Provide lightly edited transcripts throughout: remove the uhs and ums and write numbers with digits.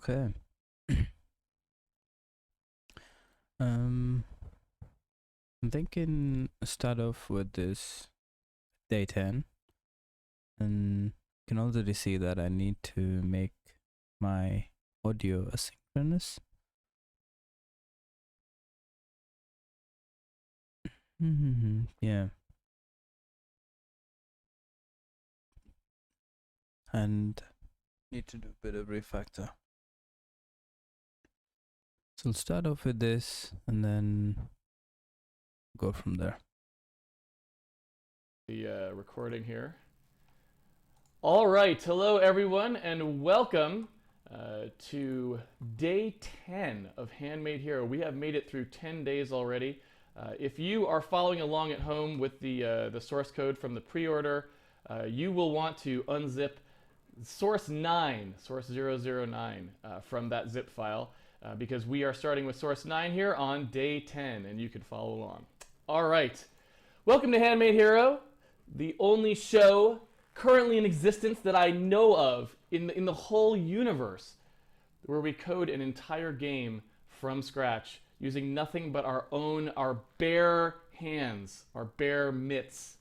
Okay. um, I'm thinking start off with this day 10, and you can already see that I need to make my audio asynchronous. Yeah. And need to do a bit of refactor. So I'll start off with this and then go from there. The recording here. All right, hello everyone, and welcome to day 10 of Handmade Hero. We have made it through 10 days already. If you are following along at home with the source code from the pre-order, you will want to unzip source 9, source 009 from that zip file, because we are starting with source 9 here on day 10, and you can follow along. All right, welcome to Handmade Hero, the only show currently in existence that I know of in the whole universe where we code an entire game from scratch using nothing but our bare hands, our bare mitts.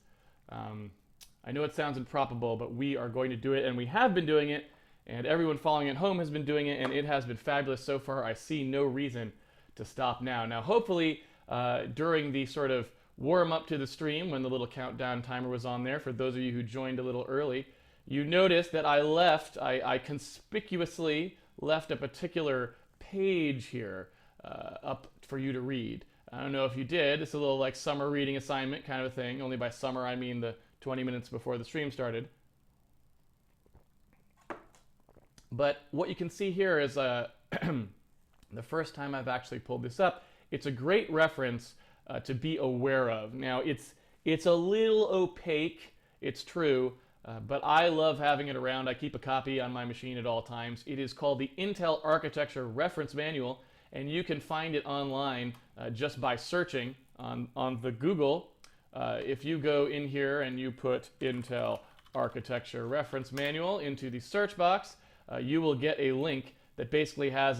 I know it sounds improbable, but we are going to do it, and we have been doing it, and everyone following at home has been doing it, and it has been fabulous so far. I see no reason to stop now. Now, hopefully, during the sort of warm up to the stream when the little countdown timer was on there, for those of you who joined a little early, you noticed that I conspicuously left a particular page here up for you to read. I don't know if you did. It's a little like summer reading assignment kind of a thing. Only by summer I mean the 20 minutes before the stream started. But what you can see here is the first time I've actually pulled this up. It's a great reference to be aware of. Now it's a little opaque, it's true, but I love having it around. I keep a copy on my machine at all times. It is called the Intel Architecture Reference Manual, and you can find it online just by searching on the Google. If you go in here and you put Intel Architecture Reference Manual into the search box, you will get a link that basically has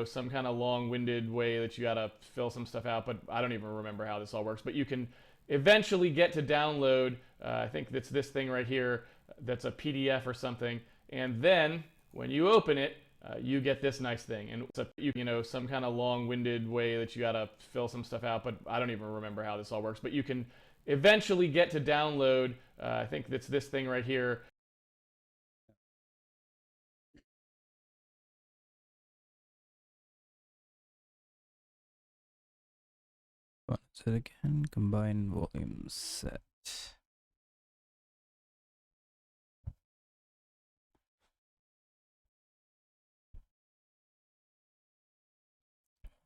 some kind of long-winded way that you gotta fill some stuff out, but I don't even remember how this all works. But you can eventually get to download, I think it's this thing right here, that's a PDF or something, and then when you open it, you get this nice thing, and it's some kind of long-winded way that you gotta fill some stuff out, but I don't even remember how this all works. But you can eventually get to download, I think it's this thing right here. What is it again? Combine volume set.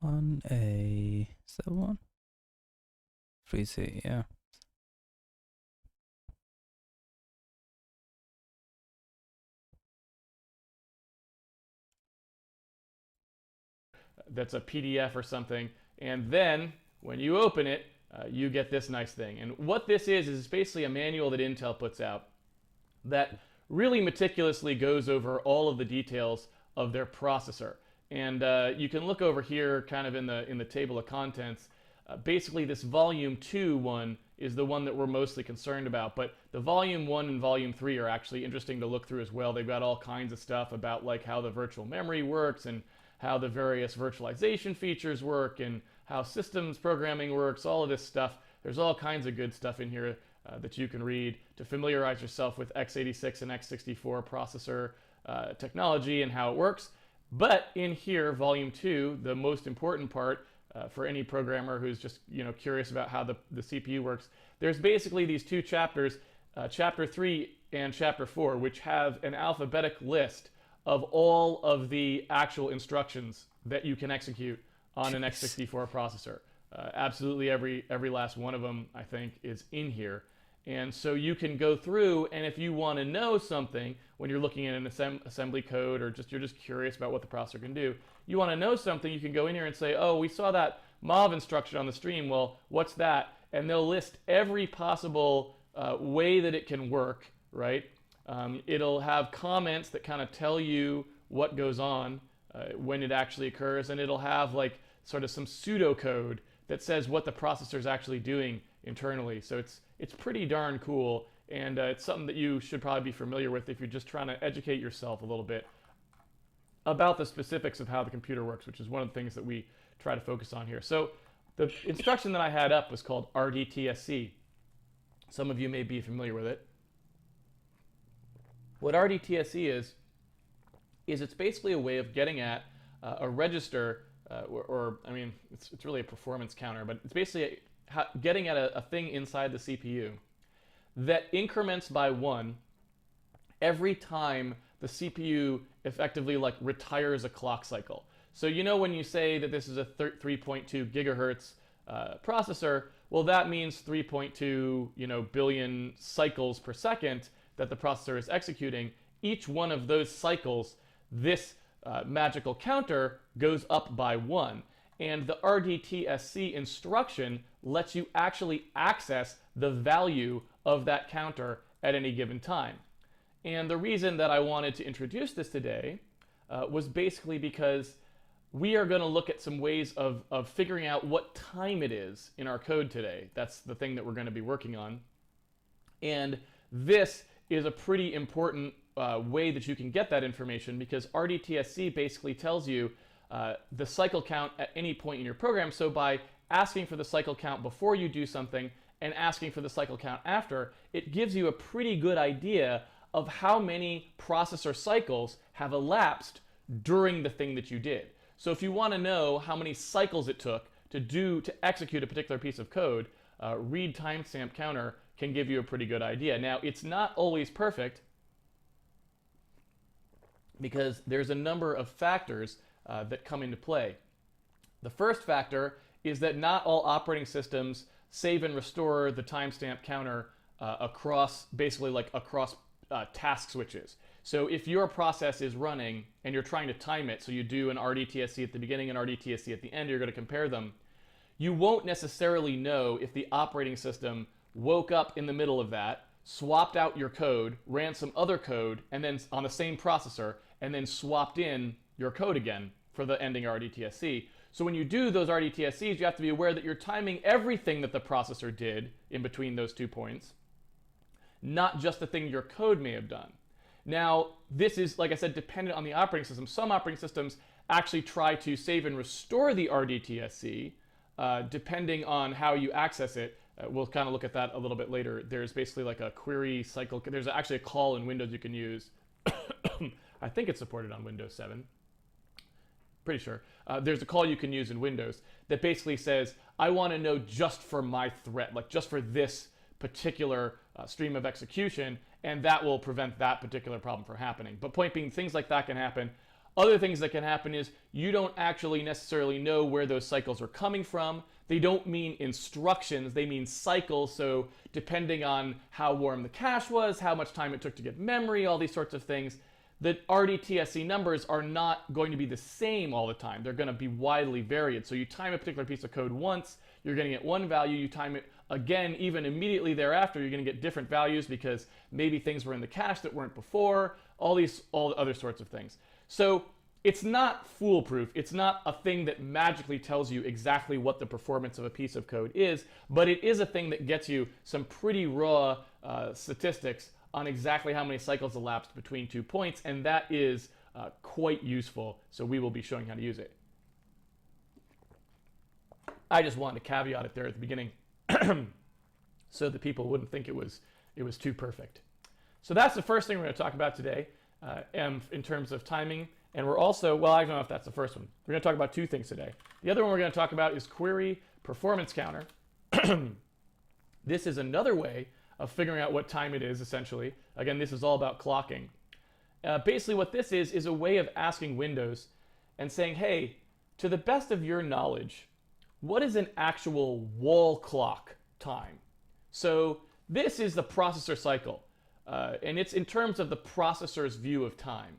On a, is that one? 3C, yeah. That's a PDF or something, and then when you open it, you get this nice thing. And what this is basically a manual that Intel puts out that really meticulously goes over all of the details of their processor. And you can look over here kind of in the table of contents. Basically this volume 2 one is the one that we're mostly concerned about, but the volume 1 and volume 3 are actually interesting to look through as well. They've got all kinds of stuff about like how the virtual memory works and how the various virtualization features work and how systems programming works, all of this stuff. There's all kinds of good stuff in here that you can read to familiarize yourself with x86 and x64 processor technology and how it works. But in here, volume 2, the most important part for any programmer who's just curious about how the CPU works, there's basically these two chapters, chapter 3 and chapter 4, which have an alphabetic list of all of the actual instructions that you can execute on an x64 processor. Absolutely every last one of them, I think, is in here. And so you can go through, and if you want to know something when you're looking at an assembly code, or you're just curious about what the processor can do, you want to know something, you can go in here and say, oh, we saw that MOV instruction on the stream, well, what's that? And they'll list every possible way that it can work, right? It'll have comments that kind of tell you what goes on when it actually occurs, and it'll have like sort of some pseudocode that says what the processor is actually doing internally. So it's pretty darn cool, and it's something that you should probably be familiar with if you're just trying to educate yourself a little bit about the specifics of how the computer works, which is one of the things that we try to focus on here. So the instruction that I had up was called RDTSC. Some of you may be familiar with it. What RDTSC is it's basically a way of getting at a register, or I mean, it's really a performance counter, but it's basically getting at a thing inside the CPU that increments by 1 every time the CPU effectively like retires a clock cycle. So you know when you say that this is a 3.2 gigahertz processor, well that means 3.2 billion cycles per second that the processor is executing. Each one of those cycles, this magical counter goes up by 1. And the RDTSC instruction lets you actually access the value of that counter at any given time. And the reason that I wanted to introduce this today was basically because we are going to look at some ways of figuring out what time it is in our code today. That's the thing that we're going to be working on. And this is a pretty important way that you can get that information, because RDTSC basically tells you the cycle count at any point in your program. So by asking for the cycle count before you do something and asking for the cycle count after, it gives you a pretty good idea of how many processor cycles have elapsed during the thing that you did. So if you want to know how many cycles it took to execute a particular piece of code, read timestamp counter can give you a pretty good idea. Now, it's not always perfect, because there's a number of factors that come into play. The first factor is that not all operating systems save and restore the timestamp counter across task switches. So if your process is running and you're trying to time it, so you do an RDTSC at the beginning and RDTSC at the end, you're going to compare them, you won't necessarily know if the operating system woke up in the middle of that, swapped out your code, ran some other code, and then on the same processor, and then swapped in your code again for the ending RDTSC. So when you do those RDTSCs, you have to be aware that you're timing everything that the processor did in between those 2 points, not just the thing your code may have done. Now, this is, like I said, dependent on the operating system. Some operating systems actually try to save and restore the RDTSC, depending on how you access it. We'll kind of look at that a little bit later. There's basically like a query cycle. There's actually a call in Windows you can use. I think it's supported on Windows 7. Pretty sure. There's a call you can use in Windows that basically says, I want to know just for my thread, like just for this particular stream of execution, and that will prevent that particular problem from happening. But point being, things like that can happen. Other things that can happen is you don't actually necessarily know where those cycles are coming from. They don't mean instructions, they mean cycles. So depending on how warm the cache was, how much time it took to get memory, all these sorts of things, the RDTSC numbers are not going to be the same all the time. They're going to be widely varied. So you time a particular piece of code once, you're going to get one value. You time it again, even immediately thereafter, you're going to get different values because maybe things were in the cache that weren't before, all other sorts of things. So it's not foolproof. It's not a thing that magically tells you exactly what the performance of a piece of code is, but it is a thing that gets you some pretty raw statistics on exactly how many cycles elapsed between 2 points, and that is quite useful. So we will be showing how to use it. I just wanted to caveat it there at the beginning so that people wouldn't think it was too perfect. So that's the first thing we're going to talk about today in terms of timing. And we're also, well, I don't know if that's the first one. We're going to talk about 2 things today. The other one we're going to talk about is query performance counter. This is another way of figuring out what time it is, essentially. Again, this is all about clocking. Basically what this is a way of asking Windows and saying, hey, to the best of your knowledge, what is an actual wall clock time? So this is the processor cycle, and it's in terms of the processor's view of time.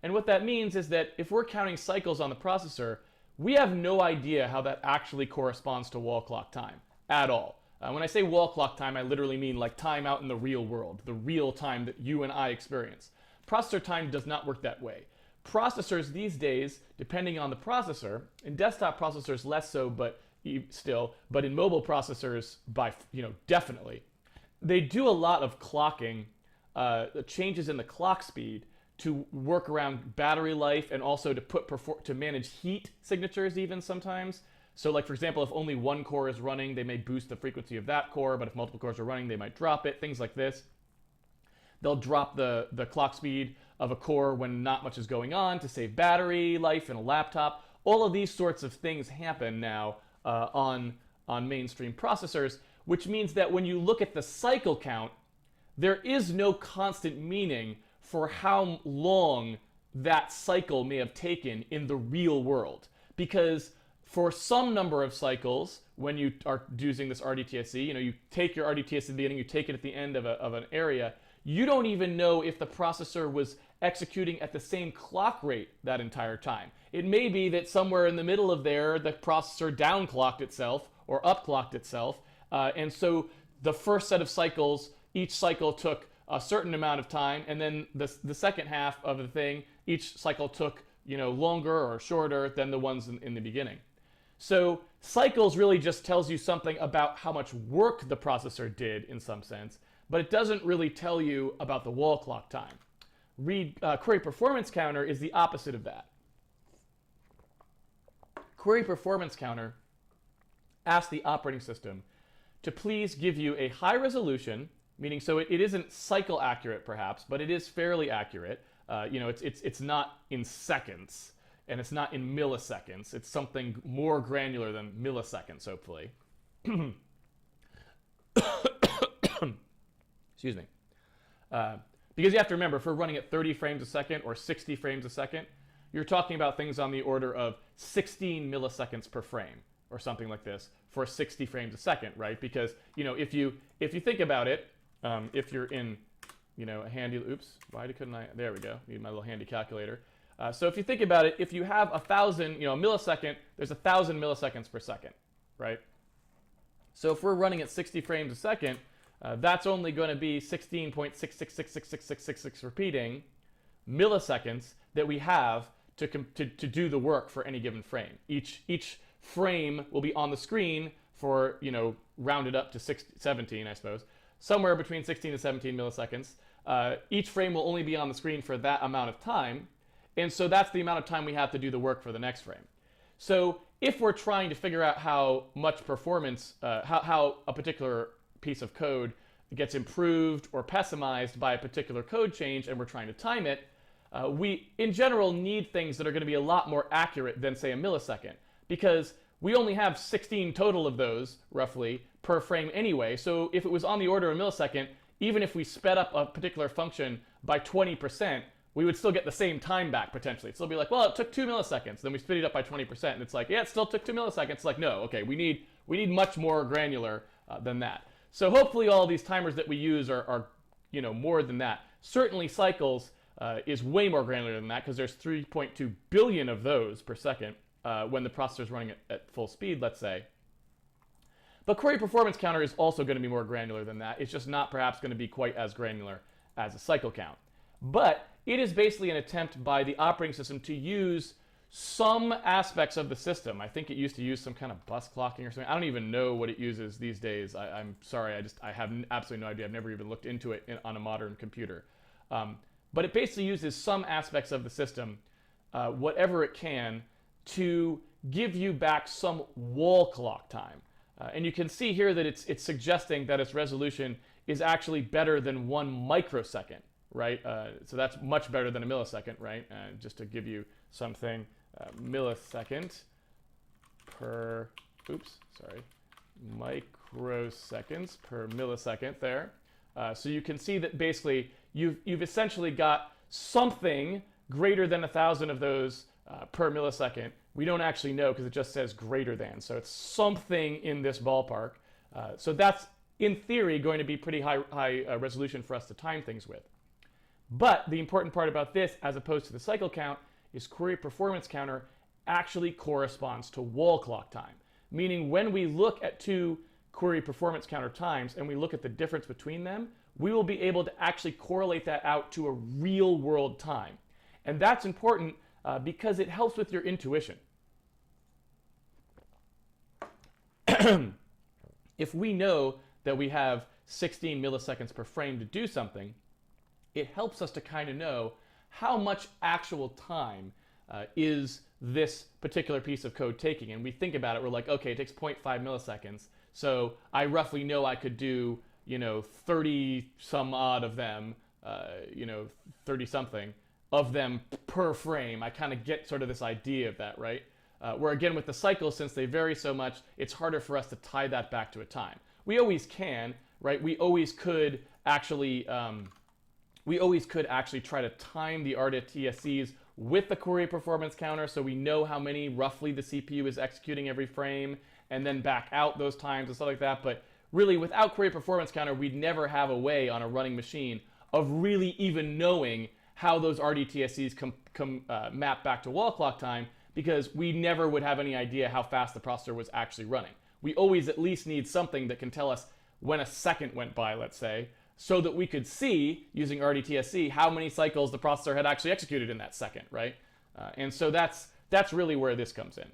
And what that means is that if we're counting cycles on the processor, we have no idea how that actually corresponds to wall clock time at all. When I say wall clock time, I literally mean like time out in the real world, the real time that you and I experience. Processor time does not work that way. processors these days, depending on the processor, in desktop processors less so, but still, but in mobile processors by definitely, they do a lot of clocking, changes in the clock speed to work around battery life and also to manage heat signatures even sometimes. So like for example, if only one core is running, they may boost the frequency of that core, but if multiple cores are running, they might drop it, things like this. They'll drop the clock speed of a core when not much is going on to save battery life in a laptop. All of these sorts of things happen now on mainstream processors, which means that when you look at the cycle count, there is no constant meaning for how long that cycle may have taken in the real world. Because for some number of cycles, when you are using this RDTSC, you take your RDTSC at the beginning, you take it at the end of an area, you don't even know if the processor was executing at the same clock rate that entire time. It may be that somewhere in the middle of there, the processor downclocked itself or upclocked itself, and so the first set of cycles, each cycle took a certain amount of time, and then the second half of the thing, each cycle took longer or shorter than the ones in the beginning. So cycles really just tells you something about how much work the processor did in some sense, but it doesn't really tell you about the wall clock time. Query performance counter is the opposite of that. Query performance counter asks the operating system to please give you a high resolution, meaning so it isn't cycle accurate perhaps, but it is fairly accurate. It's not in seconds and it's not in milliseconds. It's something more granular than milliseconds, hopefully. Excuse me. Because you have to remember, if we're running at 30 frames a second or 60 frames a second, you're talking about things on the order of 16 milliseconds per frame or something like this for 60 frames a second, right? Because if you think about it, if you're in a handy, couldn't I, there we go, need my little handy calculator. So if you think about it, if you have 1,000, a millisecond, there's 1,000 milliseconds per second, right? So if we're running at 60 frames a second, that's only going to be 16.66666666 repeating milliseconds that we have to do the work for any given frame. Each frame will be on the screen for, rounded up to 17, I suppose, somewhere between 16 to 17 milliseconds. Each frame will only be on the screen for that amount of time, and so that's the amount of time we have to do the work for the next frame. So if we're trying to figure out how much performance, how a particular piece of code gets improved or pessimized by a particular code change and we're trying to time it, we in general need things that are going to be a lot more accurate than say a millisecond, because we only have 16 total of those roughly per frame anyway. So if it was on the order of a millisecond, even if we sped up a particular function by 20%, we would still get the same time back potentially. It'd still be like, well, it took 2 milliseconds, then we sped it up by 20%, and it's like, yeah, it still took 2 milliseconds. It's like, no, okay, we need much more granular than that. So hopefully all these timers that we use are more than that. Certainly cycles is way more granular than that, because there's 3.2 billion of those per second when the processor is running at full speed, let's say. But query performance counter is also going to be more granular than that. It's just not perhaps going to be quite as granular as a cycle count. But it is basically an attempt by the operating system to use some aspects of the system. I think it used to use some kind of bus clocking or something. I don't even know what it uses these days. I'm sorry, I have absolutely no idea. I've never even looked into it on a modern computer. But it basically uses some aspects of the system, whatever it can, to give you back some wall clock time. And you can see here that it's suggesting that its resolution is actually better than 1 microsecond, right? So that's much better than a millisecond, right? Just to give you something, millisecond per, microseconds per millisecond there. So you can see that basically you've essentially got something greater than 1,000 of those per millisecond. We don't actually know because it just says greater than. So it's something in this ballpark. So that's, in theory, going to be pretty high resolution for us to time things with. But the important part about this, as opposed to the cycle count, is query performance counter actually corresponds to wall clock time. Meaning when we look at two query performance counter times and we look at the difference between them, we will be able to actually correlate that out to a real world time. And that's important because it helps with your intuition. If we know that we have 16 milliseconds per frame to do something, it helps us to kind of know how much actual time is this particular piece of code taking. And we think about it, we're like, okay, it takes 0.5 milliseconds. So I roughly know I could do, 30 some odd of them, 30 something of them per frame. I kind of get sort of this idea of that, right? Where again, with the cycles, since they vary so much, it's harder for us to tie that back to a time. We always can, right? We always could actually try to time the RTSCs with the query performance counter, so we know how many roughly the CPU is executing every frame, and then back out those times and stuff like that. But really, without query performance counter, we'd never have a way on a running machine of really even knowing how those RTSCs map back to wall clock time, because we never would have any idea how fast the processor was actually running. We always at least need something that can tell us when a second went by, let's say, so that we could see, using RTSC, how many cycles the processor had actually executed in that second, right? And so that's really where this comes in.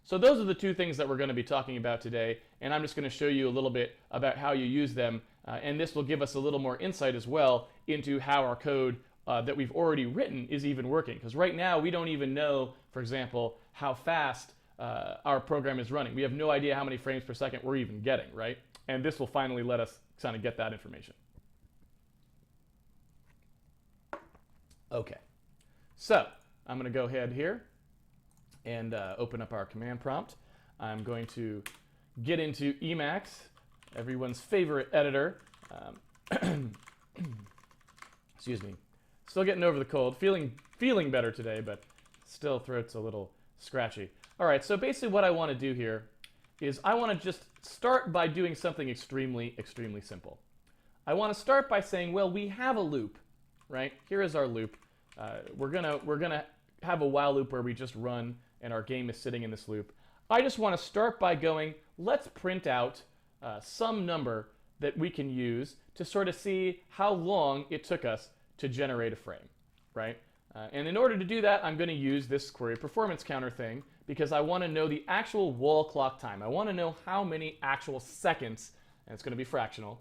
So those are the two things that we're going to be talking about today, and I'm just going to show you a little bit about how you use them, and this will give us a little more insight as well into how our code that we've already written is even working. Because right now we don't even know, for example, how fast our program is running. We have no idea how many frames per second we're even getting, right? And this will finally let us kind of get that information. Okay, so I'm going to go ahead here and open up our command prompt. I'm going to get into Emacs, everyone's favorite editor. Excuse me. Still getting over the cold. Feeling better today, but still throat's a little scratchy. All right, so basically what I want to do here is I want to just start by doing something extremely, extremely simple. I want to start by saying, well, we have a loop, right? Here is our loop. We're gonna have a while loop where we just run and our game is sitting in this loop. I just want to start by going, let's print out some number that we can use to sort of see how long it took us to generate a frame, right? And in order to do that, I'm going to use this query performance counter thing because I want to know the actual wall clock time. I want to know how many actual seconds, and it's going to be fractional,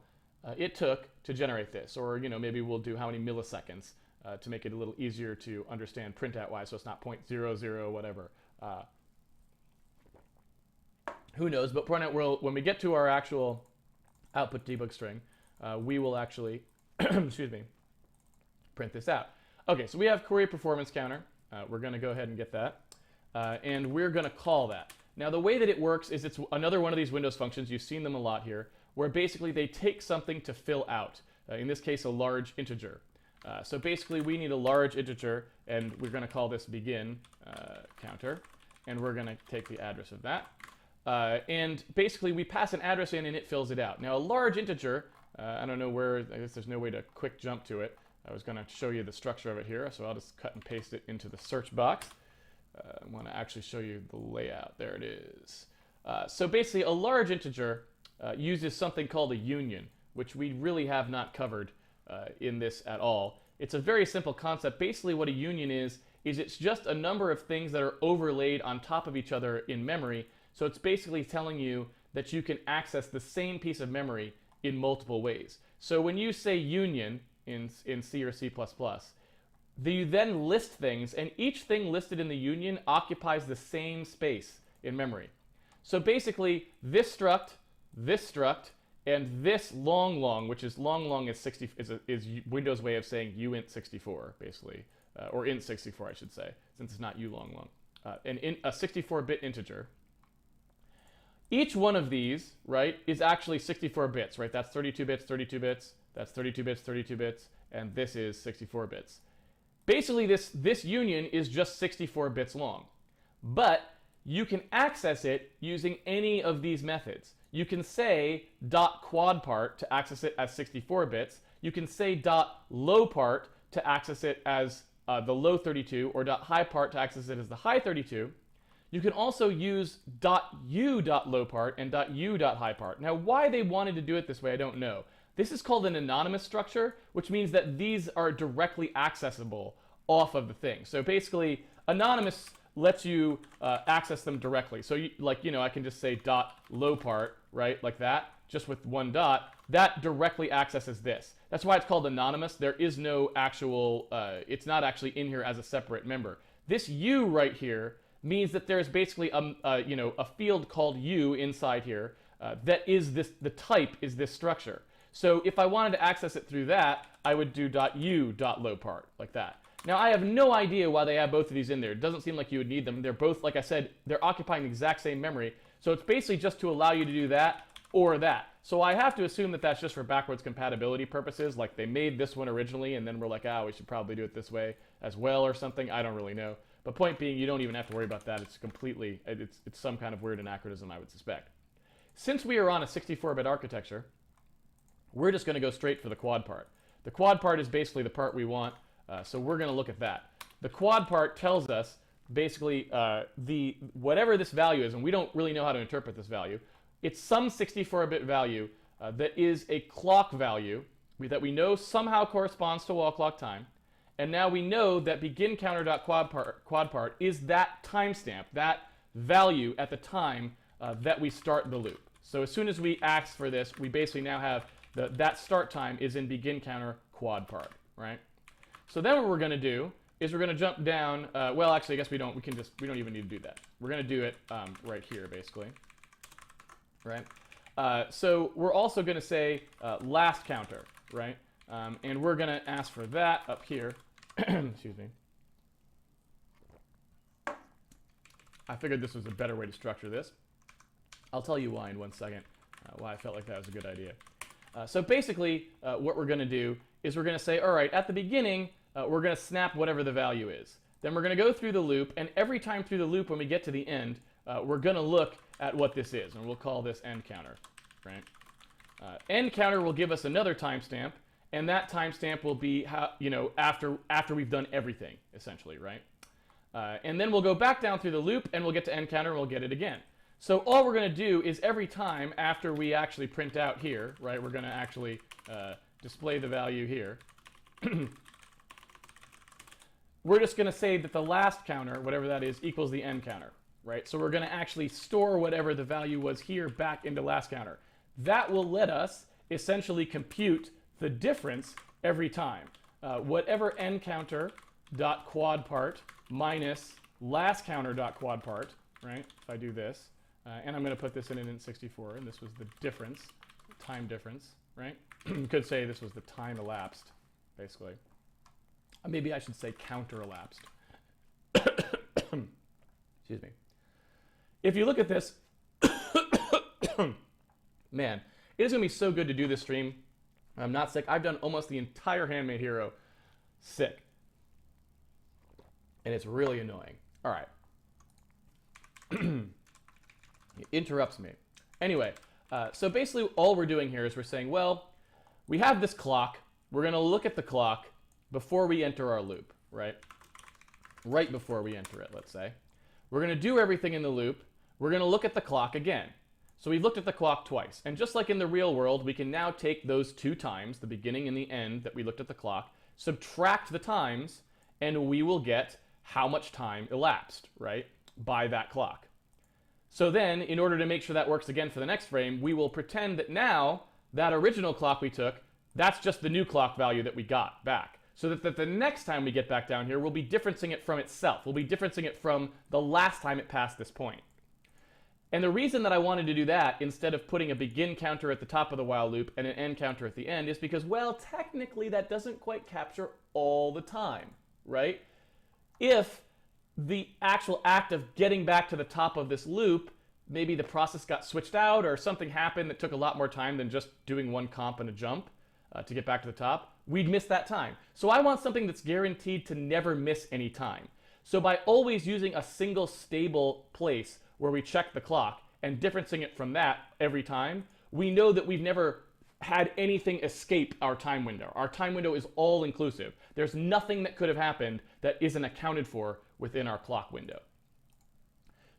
it took to generate this. Or maybe we'll do how many milliseconds to make it a little easier to understand printout-wise, so it's not 0.00 whatever. Who knows? But when we get to our actual output debug string, we will actually, excuse me, print this out. Okay, so we have query performance counter. We're going to go ahead and get that. And we're going to call that. Now, the way that it works is it's another one of these Windows functions. You've seen them a lot here, where basically they take something to fill out. In this case, a large integer. So basically, we need a large integer, and we're going to call this begin counter. And we're going to take the address of that. And basically, we pass an address in, and it fills it out. Now, a large integer, I don't know where, I guess there's no way to quick jump to it. I was going to show you the structure of it here, so I'll just cut and paste it into the search box. I want to actually show you the layout. There it is. So basically, a large integer uses something called a union, which we really have not covered in this at all. It's a very simple concept. Basically, what a union is it's just a number of things that are overlaid on top of each other in memory. So it's basically telling you that you can access the same piece of memory in multiple ways. So when you say union in C or C++, you then list things, and each thing listed in the union occupies the same space in memory. So basically, this struct, and this long, which is long is Windows' way of saying uint64, basically, or int64, I should say, since it's not ulong. A 64-bit integer. Each one of these, right, is actually 64 bits, right? That's 32 bits, 32 bits. That's 32 bits, 32 bits, and this is 64 bits. Basically, this union is just 64 bits long, but you can access it using any of these methods. You can say .quadpart to access it as 64 bits. You can say .lowpart to access it as the low 32, or .highpart to access it as the high 32. You can also use .u.lowpart and .u.highpart. Now, why they wanted to do it this way, I don't know. This is called an anonymous structure, which means that these are directly accessible off of the thing. So basically, anonymous lets you access them directly. So I can just say dot low part, right, like that, just with one dot. That directly accesses this. That's why it's called anonymous. There is no actual, it's not actually in here as a separate member. This U right here means that there's basically a field called U inside here that is this, the type is this structure. So if I wanted to access it through that, I would do .u.lowPart, like that. Now I have no idea why they have both of these in there. It doesn't seem like you would need them. They're both, like I said, they're occupying the exact same memory. So it's basically just to allow you to do that or that. So I have to assume that that's just for backwards compatibility purposes. Like they made this one originally and then we're like, we should probably do it this way as well or something. I don't really know. But point being, you don't even have to worry about that. It's completely, it's some kind of weird anachronism, I would suspect. Since we are on a 64-bit architecture, we're just going to go straight for the quad part. The quad part is basically the part we want, so we're going to look at that. The quad part tells us basically whatever this value is, and we don't really know how to interpret this value. It's some 64-bit value that is a clock value that we know somehow corresponds to wall clock time. And now we know that begin counter.quad part is that timestamp, that value at the time that we start the loop. So as soon as we ask for this, we basically now have that start time is in begin counter quad part, right? So then what we're going to do is we're going to jump down. Well, actually, I guess we don't. We don't even need to do that. We're going to do it right here, basically, right? So we're also going to say last counter, right? And we're going to ask for that up here. Excuse me. I figured this was a better way to structure this. I'll tell you why in 1 second, why I felt like that was a good idea. So basically, what we're going to do is we're going to say, all right, at the beginning, we're going to snap whatever the value is. Then we're going to go through the loop, and every time through the loop when we get to the end, we're going to look at what this is, and we'll call this end counter, right? End counter will give us another timestamp, and that timestamp will be after we've done everything, essentially, right? And then we'll go back down through the loop, and we'll get to end counter, and we'll get it again. So all we're going to do is every time after we actually print out here, right, we're going to actually display the value here. We're just going to say that the last counter, whatever that is, equals the end counter, right? So we're going to actually store whatever the value was here back into last counter. That will let us essentially compute the difference every time. Whatever end counter dot quad part minus last counter dot quad part, right? If I do this, and I'm going to put this in an int64, and this was the difference, time difference, right? You could say this was the time elapsed, basically. Maybe I should say counter elapsed. Excuse me. If you look at this, man, it is going to be so good to do this stream. I'm not sick. I've done almost the entire Handmade Hero sick. And it's really annoying. All right. It interrupts me. Anyway, so basically all we're doing here is we're saying, well, we have this clock. We're going to look at the clock before we enter our loop, right? Right before we enter it, let's say. We're going to do everything in the loop. We're going to look at the clock again. So we've looked at the clock twice. And just like in the real world, we can now take those two times, the beginning and the end that we looked at the clock, subtract the times, and we will get how much time elapsed, right, by that clock. So then, in order to make sure that works again for the next frame, we will pretend that now that original clock we took, that's just the new clock value that we got back. So that the next time we get back down here, we'll be differencing it from itself. We'll be differencing it from the last time it passed this point. And the reason that I wanted to do that, instead of putting a begin counter at the top of the while loop and an end counter at the end, is because, well, technically that doesn't quite capture all the time, right? If the actual act of getting back to the top of this loop, maybe the process got switched out or something happened that took a lot more time than just doing one comp and a jump to get back to the top, we'd miss that time. So I want something that's guaranteed to never miss any time. So by always using a single stable place where we check the clock and differencing it from that every time, we know that we've never had anything escape our time window. Our time window is all inclusive. There's nothing that could have happened that isn't accounted for within our clock window.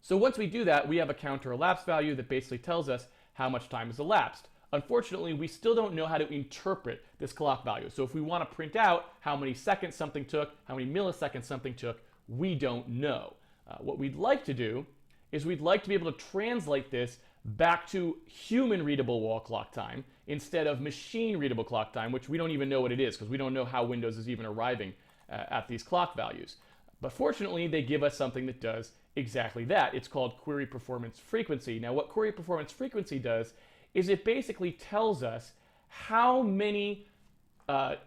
So once we do that, we have a counter elapsed value that basically tells us how much time has elapsed. Unfortunately, we still don't know how to interpret this clock value. So if we want to print out how many seconds something took, how many milliseconds something took, we don't know. What we'd like to do is we'd like to be able to translate this back to human readable wall clock time instead of machine readable clock time, which we don't even know what it is because we don't know how Windows is even arriving at these clock values. But fortunately, they give us something that does exactly that. It's called query performance frequency. Now, what query performance frequency does is it basically tells us how many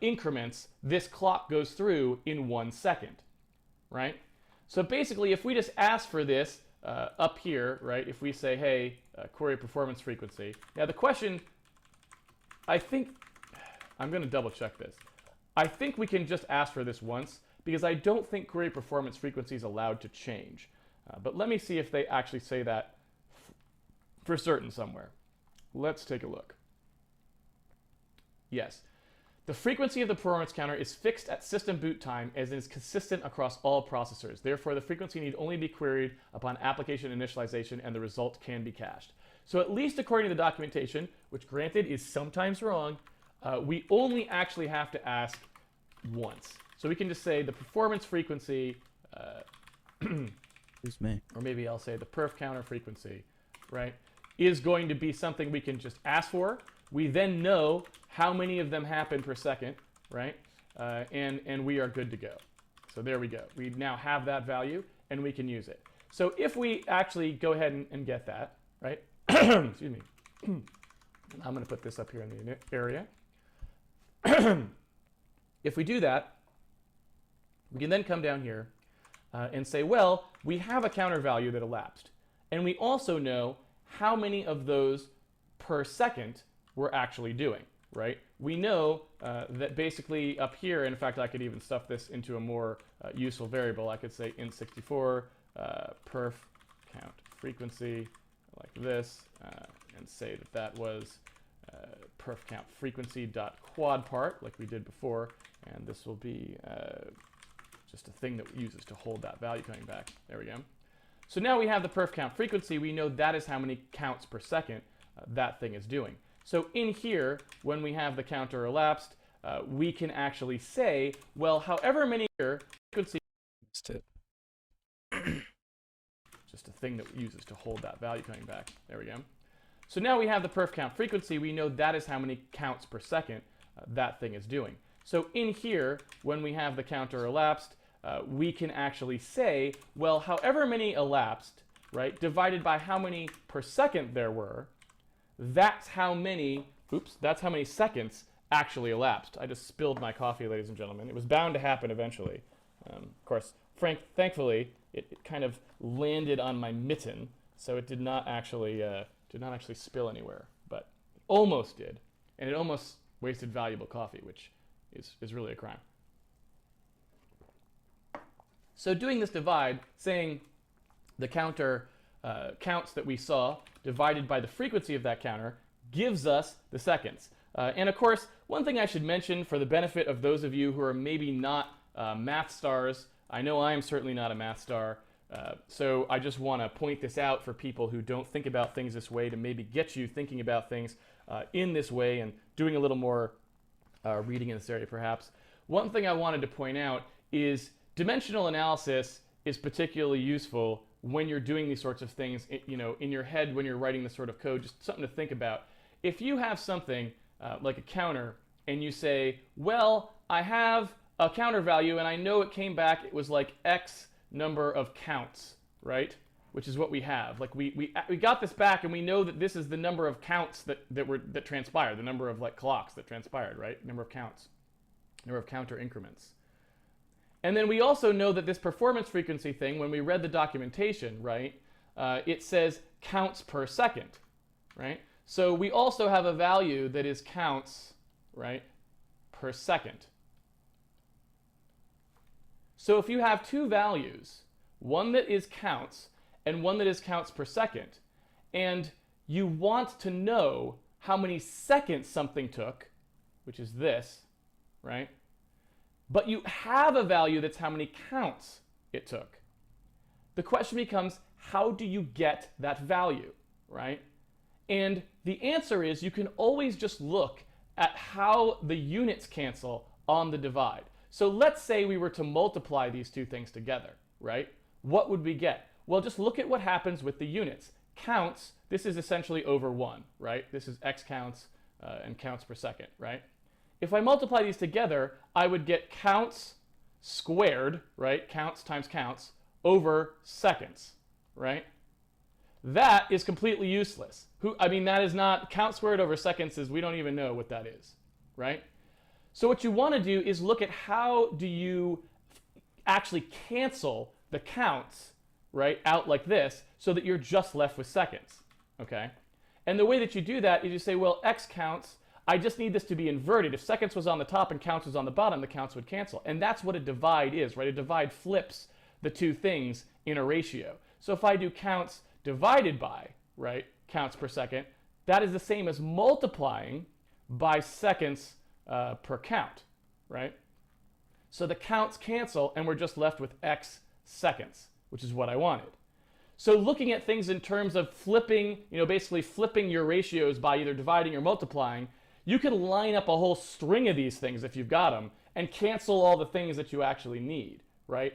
increments this clock goes through in 1 second, right? So basically, if we just ask for this up here, right, if we say, hey, query performance frequency. Now, the question, I think, I'm going to double check this. I think we can just ask for this once because I don't think query performance frequency is allowed to change. But let me see if they actually say that for certain somewhere. Let's take a look. Yes. The frequency of the performance counter is fixed at system boot time as it is consistent across all processors. Therefore, the frequency need only be queried upon application initialization and the result can be cached. So at least according to the documentation, which granted is sometimes wrong, we only actually have to ask once. So we can just say the performance frequency, Excuse me. or maybe I'll say the perf counter frequency, right, is going to be something we can just ask for. We then know how many of them happen per second, right? And we are good to go. So there we go. We now have that value, and we can use it. So if we actually go ahead and get that, right? Excuse me. I'm going to put this up here in the area. If we do that, we can then come down here and say, well, we have a counter value that elapsed. And we also know how many of those per second we're actually doing, right? We know that basically up here, in fact, I could even stuff this into a more useful variable. I could say int64 perf count frequency like this, and say that that was perf count frequency dot quad part like we did before, and this will be just a thing that uses to hold that value coming back. There we go. So now we have the perf count frequency. We know that is how many counts per second that thing is doing. So in here, when we have the counter elapsed, we can actually say, well, however many frequency, Missed it. just a thing that uses to hold that value coming back. There we go. So now we have the perf count frequency. We know that is how many counts per second that thing is doing. So in here, when we have the counter elapsed, we can actually say, well, however many elapsed, right, divided by how many per second there were, that's how many, that's how many seconds actually elapsed. I just spilled my coffee, ladies and gentlemen. It was bound to happen eventually. Of course, thankfully, it kind of landed on my mitten, so it did not actually spill anywhere, but it almost did, and it almost wasted valuable coffee, which is really a crime. So doing this divide, saying the counter counts that we saw divided by the frequency of that counter gives us the seconds. And of course, one thing I should mention for the benefit of those of you who are maybe not math stars, I know I am certainly not a math star, so I just want to point this out for people who don't think about things this way to maybe get you thinking about things in this way and doing a little more reading in this area perhaps. One thing I wanted to point out is dimensional analysis is particularly useful when you're doing these sorts of things, you know, in your head when you're writing this sort of code, just something to think about. If you have something like a counter and you say, well, I have a counter value and I know it came back, it was like X number of counts, right? Which is what we have. Like we got this back and we know that this is the number of counts that transpired, the number of like clocks that transpired, right? Number of counts, number of counter increments. And then we also know that this performance frequency thing, when we read the documentation, right, it says counts per second, right? So we also have a value that is counts, right, per second. So if you have two values, one that is counts and one that is counts per second, and you want to know how many seconds something took, which is this, right? But you have a value that's how many counts it took. The question becomes, how do you get that value, right? And The answer is you can always just look at how the units cancel on the divide. So let's say we were to multiply these two things together, right? What would we get? Well, just look at what happens with the units. Counts, this is essentially over 1, right? This is x counts and counts per second, right? If I multiply these together, I would get counts squared, right? Counts times counts over seconds, right? That is completely useless. That is not, count squared over seconds is, we don't even know what that is, right? So what you want to do is look at how do you actually cancel the counts, right, out like this so that you're just left with seconds, okay? And the way that you do that is you say, well, x counts, I just need this to be inverted. If seconds was on the top and counts was on the bottom, the counts would cancel. And that's what a divide is, right? A divide flips the two things in a ratio. So if I do counts divided by, right, counts per second, that is the same as multiplying by seconds per count, right? So the counts cancel and we're just left with x seconds, which is what I wanted. So looking at things in terms of flipping, basically flipping your ratios by either dividing or multiplying, you can line up a whole string of these things if you've got them and cancel all the things that you actually need, right?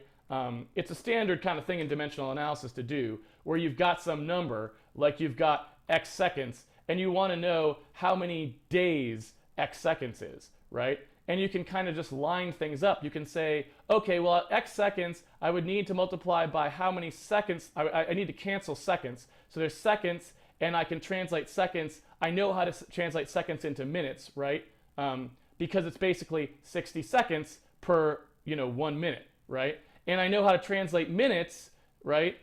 It's a standard kind of thing in dimensional analysis to do where you've got some number, like you've got x seconds, and you want to know how many days x seconds is, right? And you can kind of just line things up. You can say, okay, well, at x seconds, I would need to multiply by how many seconds, I need to cancel seconds. So there's seconds, and I can translate seconds. I know how to translate seconds into minutes, right? Because it's basically 60 seconds per, 1 minute, right? And I know how to translate minutes, right,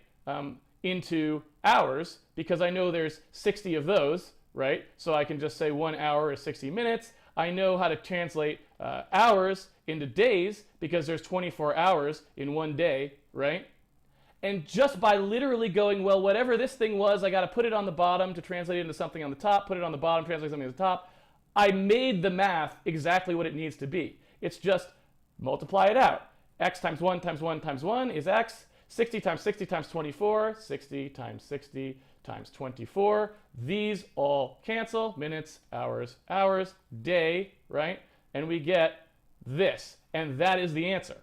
into hours because I know there's 60 of those, right? So I can just say 1 hour is 60 minutes. I know how to translate hours into days because there's 24 hours in one day, right? And just by literally going, well, whatever this thing was, I got to put it on the bottom to translate it into something on the top, put it on the bottom, translate something on the top. I made the math exactly what it needs to be. It's just multiply it out. X times 1 times 1 times 1 is x. 60 times 60 times 24. 60 times 60 times 24. These all cancel. Minutes, hours, hours, day, right? And we get this. And that is the answer.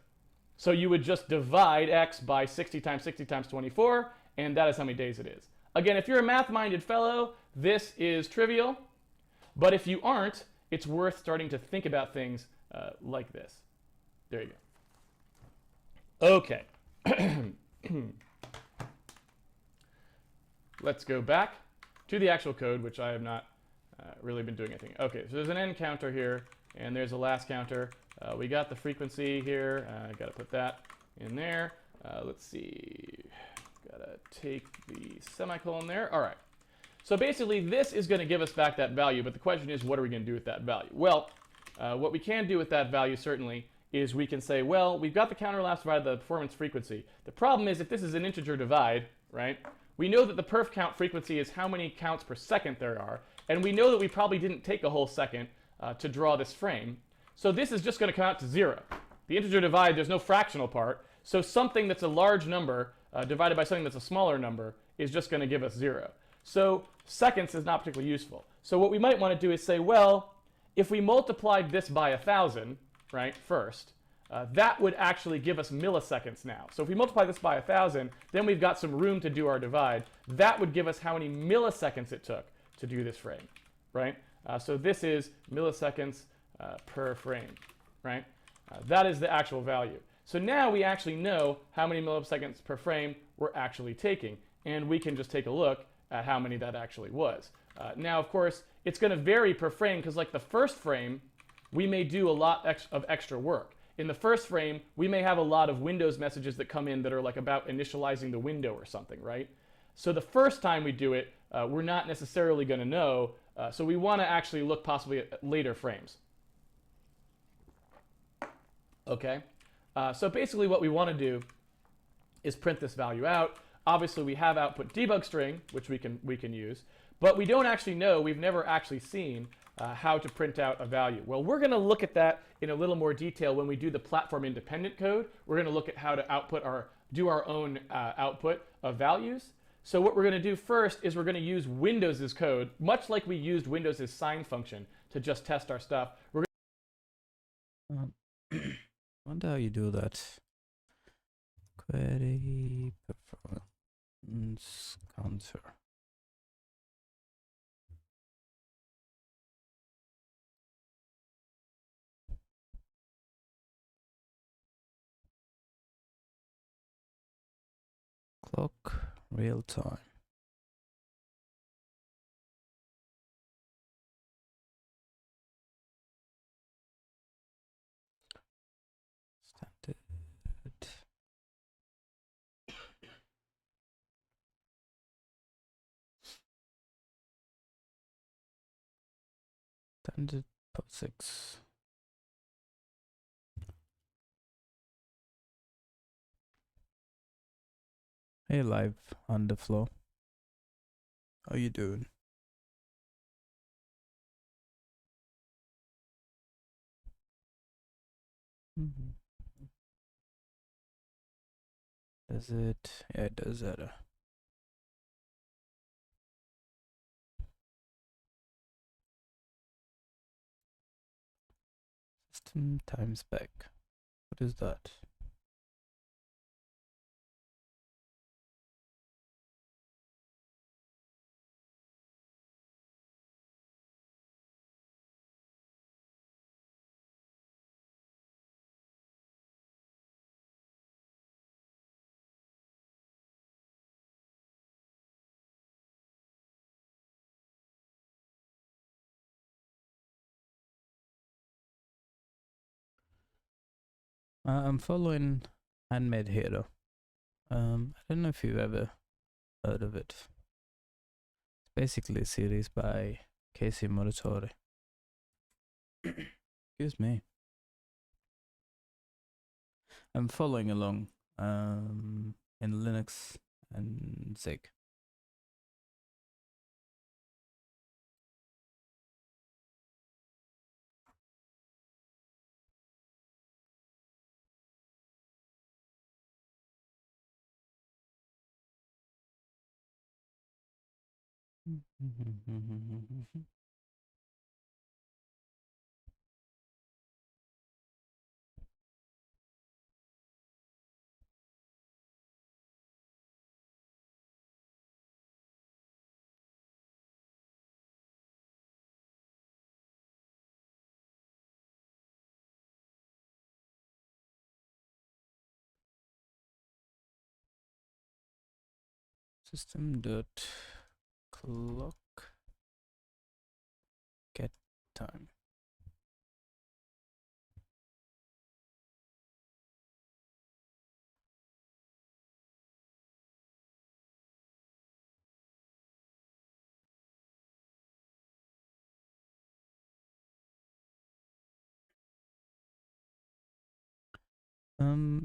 So you would just divide x by 60 times 24, and that is how many days it is. Again, if you're a math-minded fellow, this is trivial. But if you aren't, it's worth starting to think about things like this. There you go. Okay. Let's go back to the actual code, which I have not really been doing anything. Okay, so there's an end counter here, and there's a last counter. We got the frequency here. I got to put that in there. Let's see. Got to take the semicolon there. All right. So basically, this is going to give us back that value, but the question is, what are we going to do with that value? Well, what we can do with that value, certainly, is we can say, well, we've got the counter elapsed divided by the performance frequency. The problem is, if this is an integer divide, right, we know that the perf count frequency is how many counts per second there are, and we know that we probably didn't take a whole second to draw this frame. So this is just going to come out to 0. The integer divide, there's no fractional part, so something that's a large number divided by something that's a smaller number is just going to give us 0. So seconds is not particularly useful. So what we might want to do is say, well, if we multiplied this by 1,000, right, first, that would actually give us milliseconds now. So if we multiply this by 1,000, then we've got some room to do our divide. That would give us how many milliseconds it took to do this frame, right? So this is milliseconds per frame, right? That is the actual value. So now we actually know how many milliseconds per frame we're actually taking, and we can just take a look at how many that actually was. Now, of course, it's going to vary per frame because, like the first frame, we may do a lot of extra work. In the first frame, we may have a lot of Windows messages that come in that are like about initializing the window or something, right? So the first time we do it, we're not necessarily going to know. So we want to actually look possibly at later frames. Okay. So basically what we want to do is print this value out. Obviously, we have output debug string, which we can use, but we don't actually know, we've never actually seen how to print out a value. Well, we're going to look at that in a little more detail when we do the platform independent code. We're going to look at how to do our own output of values. So what we're going to do first is we're going to use Windows's code, much like we used Windows's sign function to just test our stuff. We're Um, wonder how you do that. Query performance counter. Clock real time. Standard. Standard POSIX. Hey, live on the floor. How you doing? Does it? Yeah, it does that. System times back. What is that? I'm following Handmade Hero. I don't know if you've ever heard of it. It's basically a series by Casey Muratori. Excuse me. I'm following along in Linux and Zig. System dot clock get time.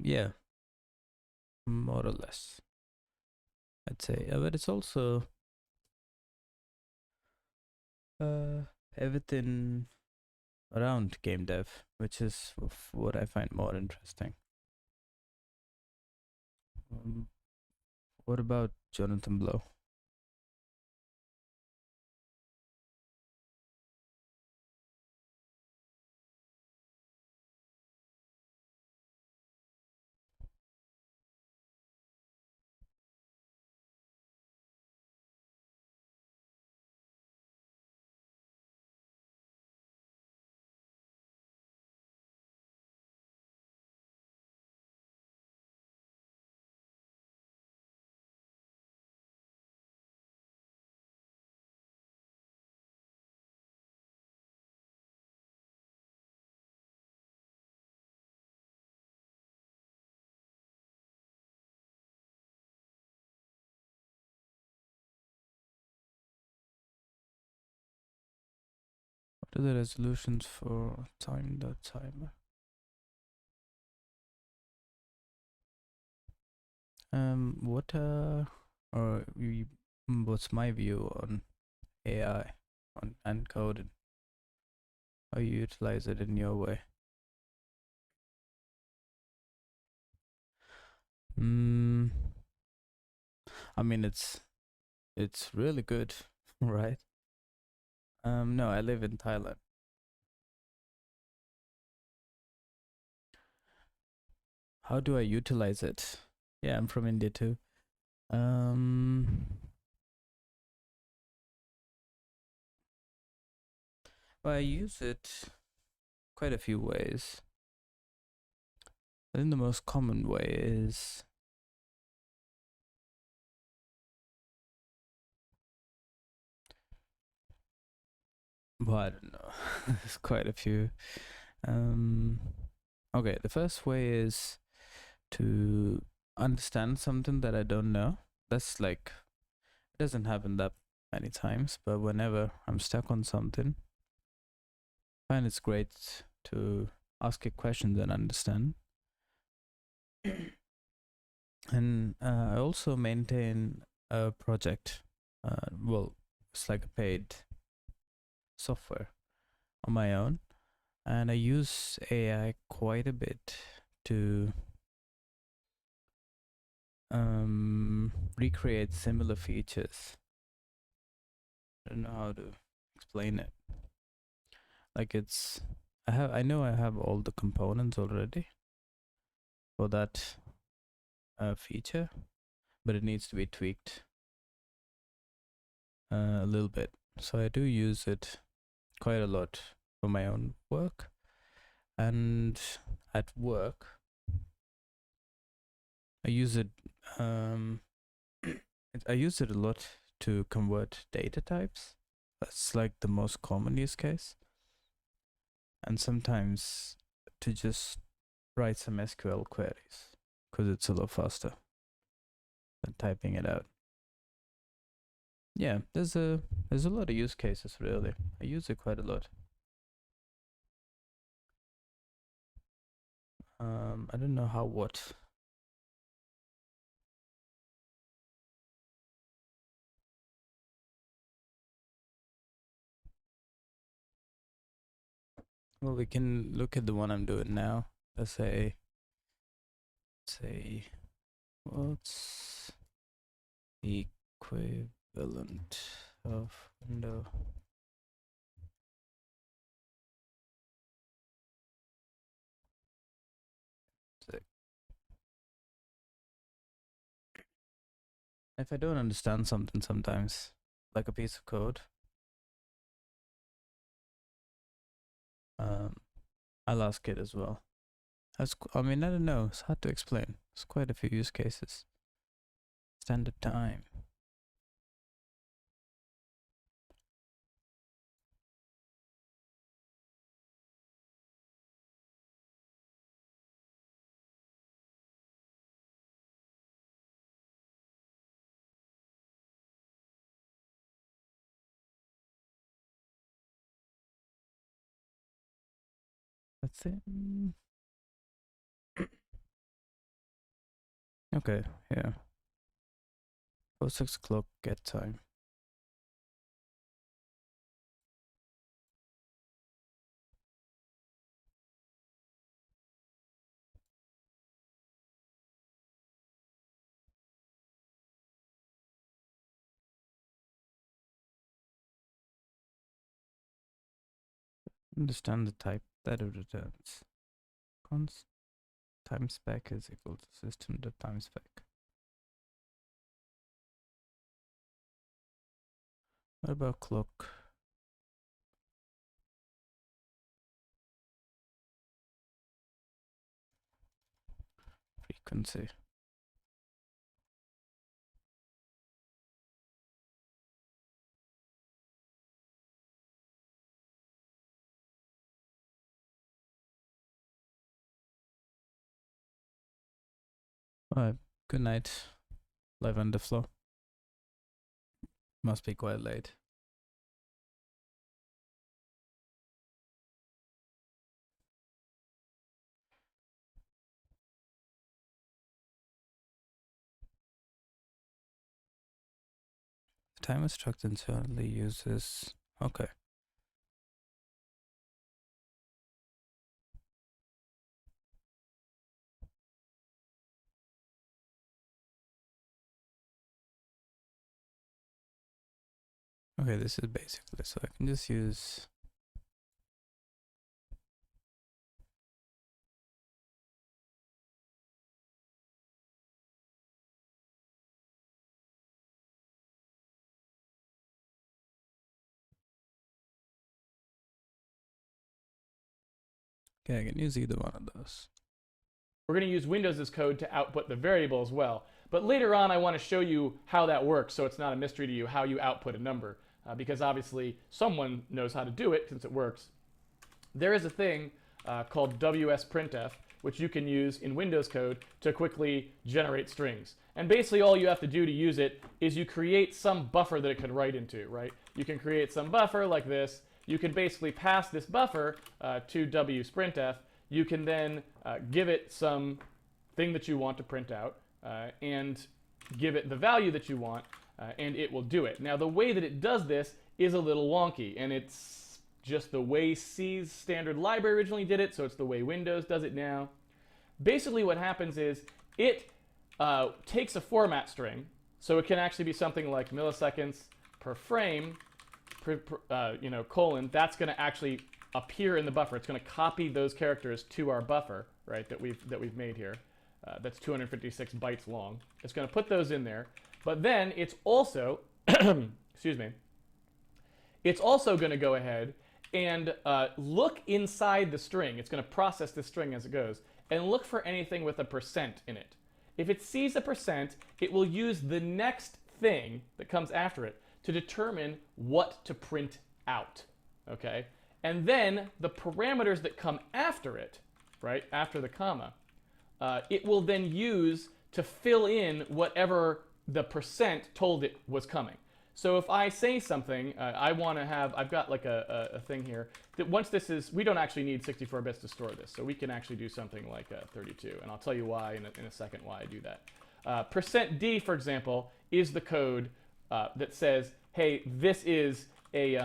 Yeah, more or less, I'd say. But it's also everything around game dev, which is what I find more interesting. What about Jonathan Blow? What are the resolutions for time.timer? What or what's my view on AI and coding? How you utilize it in your way? I mean, it's it's really good, right? No, I live in Thailand. How do I utilize it? Yeah, I'm from India too. Um, well, I use it quite a few ways. I think the most common way is, well, I don't know. There's quite a few. Um, okay, the first way is to understand something that I don't know. That's like, it doesn't happen that many times, but whenever I'm stuck on something, I find it's great to ask a question and understand. And I also maintain a project. Well, it's like a paid software on my own, and I use AI quite a bit to recreate similar features. I don't know how to explain it. Like I know I have all the components already for that feature, but it needs to be tweaked a little bit. So I do use it quite a lot for my own work, and at work I use it. Um, I use it a lot to convert data types. That's like the most common use case, and sometimes to just write some SQL queries because it's a lot faster than typing it out. Yeah, there's a lot of use cases really. I use it quite a lot. I don't know how what. Well, we can look at the one I'm doing now. Let's say what's the equivalent of window? If I don't understand something sometimes, like a piece of code, um, I'll ask it as well. I mean, I don't know. It's hard to explain. It's quite a few use cases. Standard time. That's it. Okay, yeah. Oh, 6 o'clock get time. Understand the type that it returns. Const time spec is equal to system.time spec. What about clock frequency? Alright, good night. Live on the floor. Must be quite late. The timer structure internally uses. Okay. Okay, this is basically, so I can just use okay, I can use either one of those. We're going to use Windows as code to output the variable as well. But later on, I want to show you how that works so it's not a mystery to you how you output a number. Because obviously, someone knows how to do it since it works. There is a thing called WSPrintf, which you can use in Windows code to quickly generate strings. And basically, all you have to do to use it is you create some buffer that it can write into, right? You can create some buffer like this. You can basically pass this buffer to WSPrintf. You can then give it some thing that you want to print out and give it the value that you want, and it will do it. Now, the way that it does this is a little wonky, and it's just the way C's standard library originally did it, so it's the way Windows does it now. Basically, what happens is it takes a format string, so it can actually be something like milliseconds per frame, colon. That's going to actually appear in the buffer. It's going to copy those characters to our buffer, right, that we've made here. That's 256 bytes long. It's going to put those in there, but then it's also, excuse me, it's also going to go ahead and look inside the string. It's going to process this string as it goes and look for anything with a percent in it. If it sees a percent, it will use the next thing that comes after it to determine what to print out, okay? And then the parameters that come after it, right, after the comma, it will then use to fill in whatever the percent told it was coming. So if I say something, I want to have, I've got like a thing here that once this is, we don't actually need 64 bits to store this, so we can actually do something like 32, and I'll tell you why in a second why I do that. %d, for example, is the code that says, hey, this is a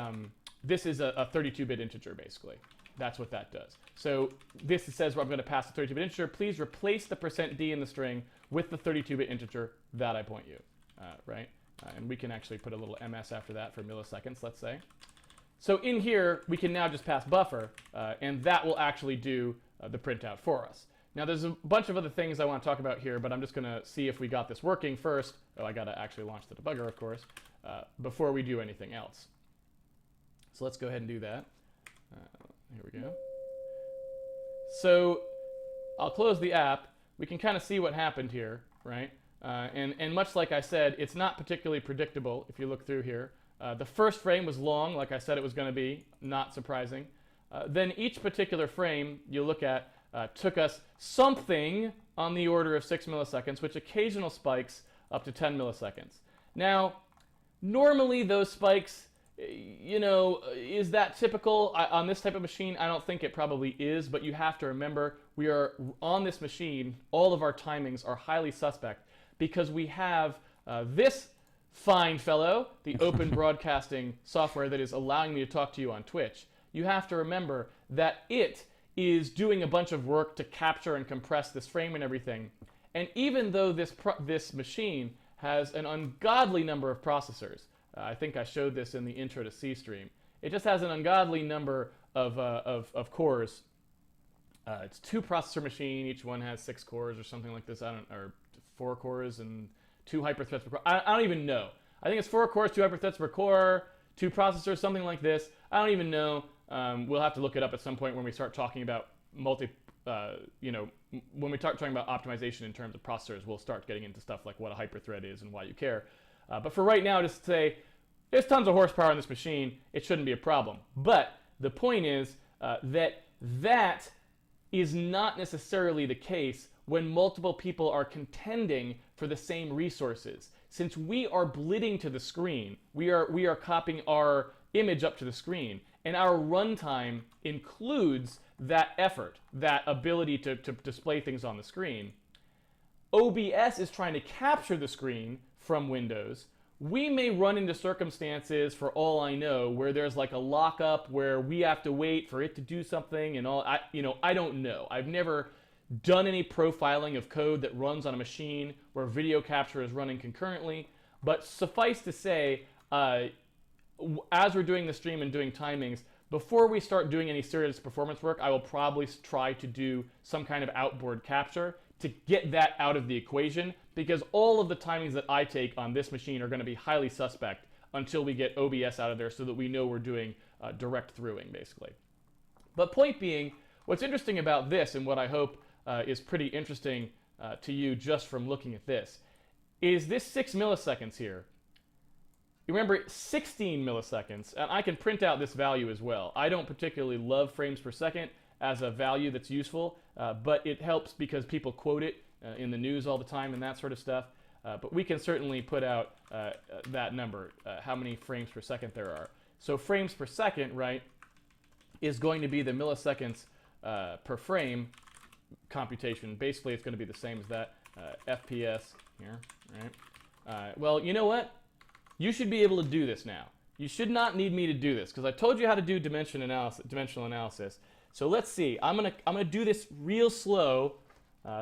32-bit integer, basically. That's what that does. So this says, well, I'm going to pass a 32-bit integer. Please replace the %d in the string with the 32-bit integer that I point you, right? And we can actually put a little ms after that for milliseconds, let's say. So in here, we can now just pass buffer, and that will actually do the printout for us. Now, there's a bunch of other things I want to talk about here, but I'm just going to see if we got this working first. Oh, I got to actually launch the debugger, of course, before we do anything else. So let's go ahead and do that. Here we go. So I'll close the app. We can kind of see what happened here, right? And much like I said, it's not particularly predictable if you look through here. The first frame was long, like I said it was going to be, not surprising. Then each particular frame you look at took us something on the order of 6 milliseconds, which occasional spikes up to 10 milliseconds. Now, normally those spikes, you know, is that typical on this type of machine? I don't think it probably is, but you have to remember we are on this machine, all of our timings are highly suspect because we have this fine fellow, the open broadcasting software that is allowing me to talk to you on Twitch. You have to remember that it is doing a bunch of work to capture and compress this frame and everything. And even though this machine has an ungodly number of processors, I think I showed this in the intro to C stream, it just has an ungodly number of cores. It's 2-processor machine, each one has 6 cores or something like this, or 4 cores and 2 hyperthreads per core. I don't even know. I think it's 4 cores, 2 hyperthreads per core, 2 processors, something like this. I don't even know. We'll have to look it up at some point when we start talking about when we start talking about optimization in terms of processors, we'll start getting into stuff like what a hyperthread is and why you care. But for right now, just to say, there's tons of horsepower in this machine. It shouldn't be a problem. But the point is that is not necessarily the case when multiple people are contending for the same resources. Since we are blitting to the screen, we are copying our image up to the screen, and our runtime includes that effort, that ability to display things on the screen. OBS is trying to capture the screen from Windows. We may run into circumstances, for all I know, where there's like a lockup where we have to wait for it to do something and all. I don't know. I've never done any profiling of code that runs on a machine where video capture is running concurrently. But suffice to say, as we're doing the stream and doing timings, before we start doing any serious performance work, I will probably try to do some kind of outboard capture to get that out of the equation, because all of the timings that I take on this machine are going to be highly suspect until we get OBS out of there so that we know we're doing direct throughing, basically. But point being, what's interesting about this, and what I hope is pretty interesting to you just from looking at this, is this 6 milliseconds here. You remember 16 milliseconds, and I can print out this value as well. I don't particularly love frames per second as a value that's useful, but it helps because people quote it in the news all the time and that sort of stuff. But we can certainly put out that number, how many frames per second there are. So frames per second, right, is going to be the milliseconds per frame computation. Basically, it's going to be the same as that FPS here, right? Well, you know what? You should be able to do this now. You should not need me to do this because I told you how to do dimensional analysis. So let's see. I'm gonna do this real slow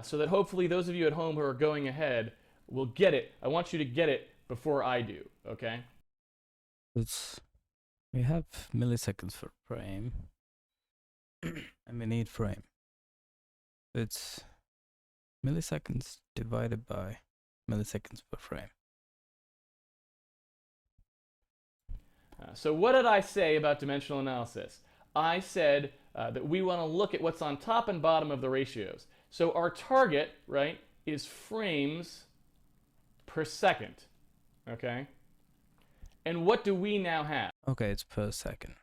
so that hopefully those of you at home who are going ahead will get it. I want you to get it before I do. Okay? We have milliseconds per frame, and we need frame. It's milliseconds divided by milliseconds per frame. So what did I say about dimensional analysis? I said that we want to look at what's on top and bottom of the ratios. So our target, right, is frames per second, okay? And what do we now have? Okay, it's per second.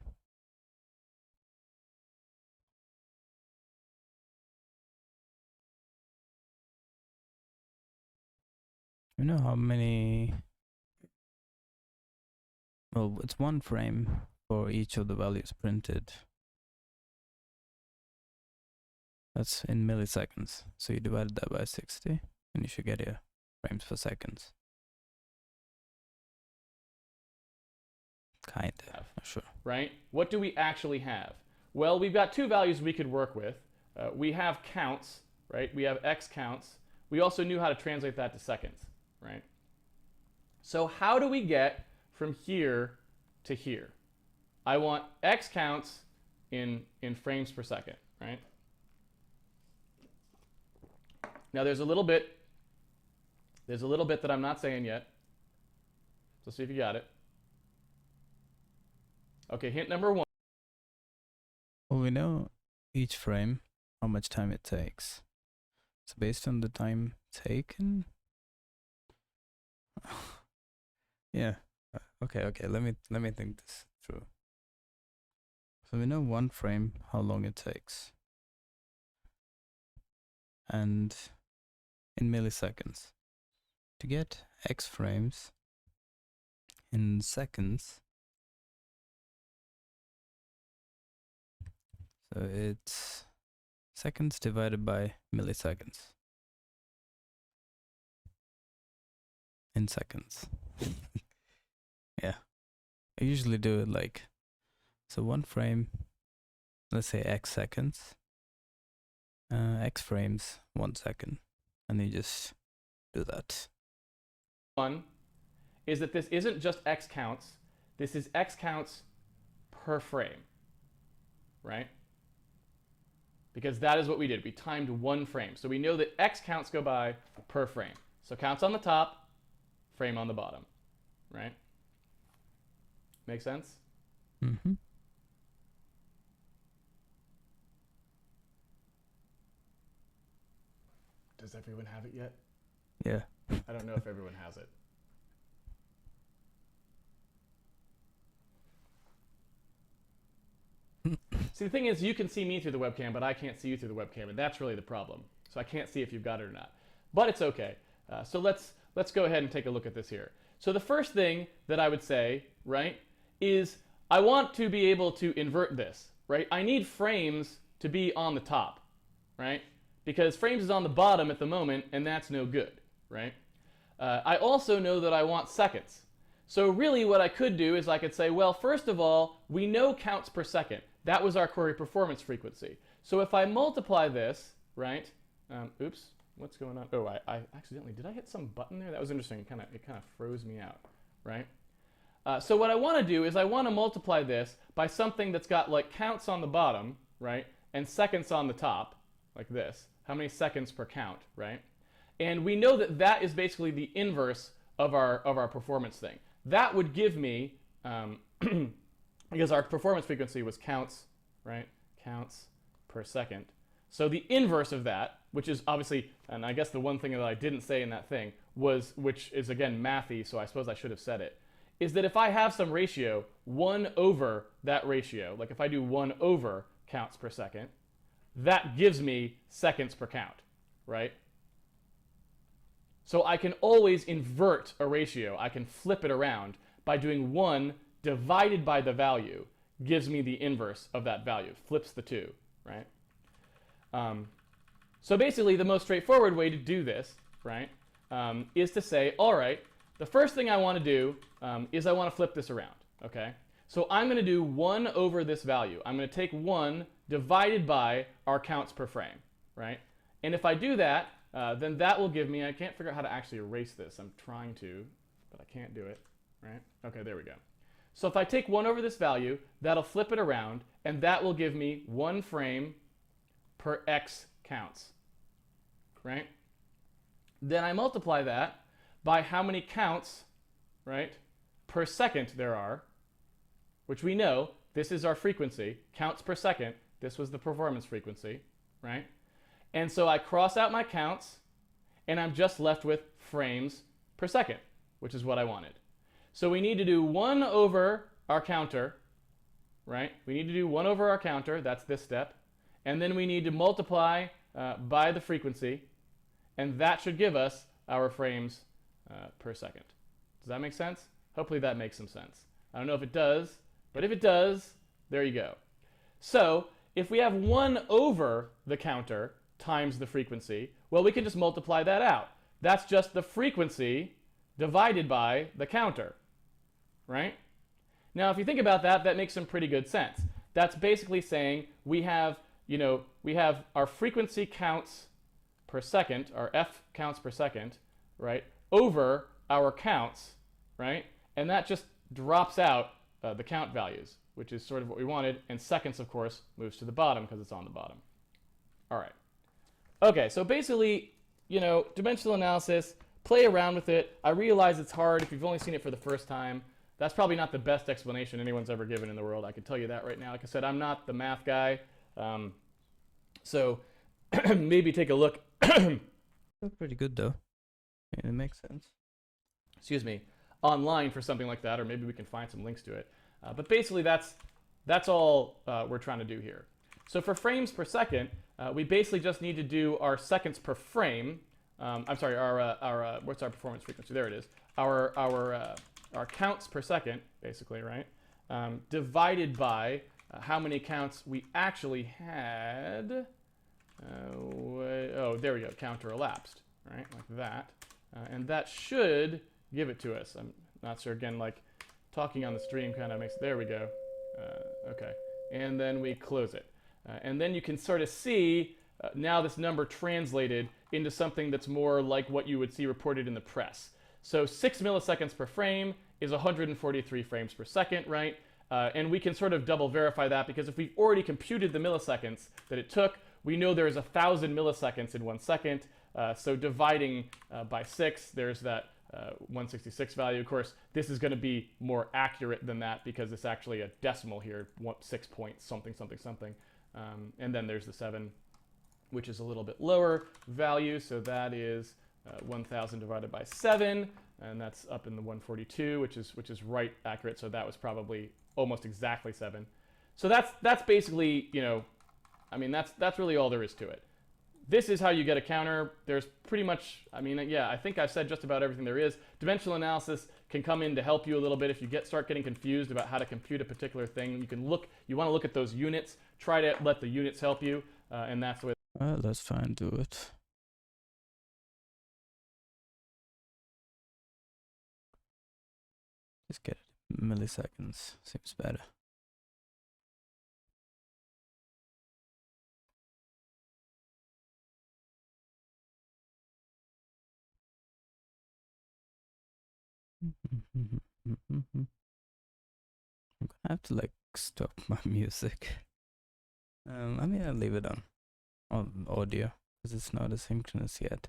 You know how many... Well, it's one frame for each of the values printed. That's in milliseconds. So you divided that by 60, and you should get your frames per seconds. Kinda, not sure. Right? What do we actually have? Well, we've got two values we could work with. We have counts, right? We have x counts. We also knew how to translate that to seconds, right? So how do we get from here to here? I want x counts in frames per second, right? Now there's a little bit that I'm not saying yet. So see if you got it. Okay, hint number one. Well, we know each frame, how much time it takes. So based on the time taken, yeah. Okay. Let me think this through. So we know one frame, how long it takes, and in milliseconds. To get x frames in seconds, so it's seconds divided by milliseconds. In seconds. Yeah. I usually do it like, so one frame, let's say x seconds, x frames, 1 second, and you just do that. One is that this isn't just x counts, this is x counts per frame, right? Because that is what we did. We timed one frame. So we know that x counts go by per frame. So counts on the top, frame on the bottom, right? Make sense? Mm-hmm. Does everyone have it yet? Yeah. I don't know if everyone has it. See, the thing is, you can see me through the webcam, but I can't see you through the webcam, and that's really the problem. So I can't see if you've got it or not. But it's okay. So let's go ahead and take a look at this here. So the first thing that I would say, right, is I want to be able to invert this, right? I need frames to be on the top, right? Because frames is on the bottom at the moment, and that's no good, right? I also know that I want seconds. So really what I could do is I could say, well, first of all, we know counts per second. That was our query performance frequency. So if I multiply this, right? Oops, what's going on? Oh, I accidentally, did I hit some button there? That was interesting. It kind of froze me out, right? So what I want to do is I want to multiply this by something that's got like counts on the bottom, right, and seconds on the top, like this. How many seconds per count, right? And we know that that is basically the inverse of our performance thing. That would give me, because our performance frequency was counts, right? Counts per second. So the inverse of that, which is obviously, and I guess the one thing that I didn't say in that thing was, which is again mathy, so I suppose I should have said it, is that if I have some ratio, 1 over that ratio, like if I do 1 over counts per second, that gives me seconds per count, right? So I can always invert a ratio. I can flip it around by doing 1 divided by the value gives me the inverse of that value, flips the 2, right? So basically the most straightforward way to do this, right, is to say, all right, the first thing I want to do is I want to flip this around, okay? So I'm going to do 1 over this value. I'm going to take 1 divided by our counts per frame, right? And if I do that, then that will give me, I can't figure out how to actually erase this. I'm trying to, but I can't do it, right? Okay, there we go. So if I take 1 over this value, that'll flip it around, and that will give me 1 frame per x counts, right? Then I multiply that by how many counts, right, per second there are, which we know this is our frequency, counts per second. This was the performance frequency, right? And so I cross out my counts, and I'm just left with frames per second, which is what I wanted. So we need to do 1 over our counter, right? We need to do 1 over our counter, that's this step. And then we need to multiply by the frequency, and that should give us our frames per second. Does that make sense? Hopefully that makes some sense. I don't know if it does, but if it does, there you go. So if we have 1 over the counter times the frequency, well, we can just multiply that out. That's just the frequency divided by the counter, right? Now, if you think about that, that makes some pretty good sense. That's basically saying we have, we have our frequency counts per second, our f counts per second, right, over our counts, right? And that just drops out the count values, which is sort of what we wanted. And seconds, of course, moves to the bottom because it's on the bottom. All right. Okay, so basically, dimensional analysis, play around with it. I realize it's hard if you've only seen it for the first time. That's probably not the best explanation anyone's ever given in the world. I can tell you that right now. Like I said, I'm not the math guy. So maybe take a look. That's pretty good though. Yeah, it makes sense. Excuse me, online for something like that, or maybe we can find some links to it. But basically, that's all we're trying to do here. So for frames per second, we basically just need to do our seconds per frame. I'm sorry, our what's our performance frequency? There it is. Our counts per second, basically, right? Divided by how many counts we actually had. Oh, there we go. Counter elapsed, right? Like that. And that should give it to us. I'm not sure. Again, like talking on the stream kind of makes. There we go. Okay. And then we close it. And then you can sort of see now this number translated into something that's more like what you would see reported in the press. So 6 milliseconds per frame is 143 frames per second, right? And we can sort of double verify that because if we've already computed the milliseconds that it took, we know there's 1,000 milliseconds in 1 second. So dividing by 6, there's that 166 value. Of course, this is going to be more accurate than that because it's actually a decimal here, 6 point something, something, something. And then there's the 7, which is a little bit lower value. So that is 1,000 divided by 7, and that's up in the 142, which is right accurate. So that was probably almost exactly 7. So that's basically, I mean, that's really all there is to it. This is how you get a counter. There's pretty much, I mean, yeah, I think I've said just about everything there is. Dimensional analysis can come in to help you a little bit if you start getting confused about how to compute a particular thing. You want to look at those units, try to let the units help you, and that's the way. Well, let's try and do it. Just get it. Milliseconds seems better. I have to like stop my music. I mean, I'll leave it on audio because it's not asynchronous yet.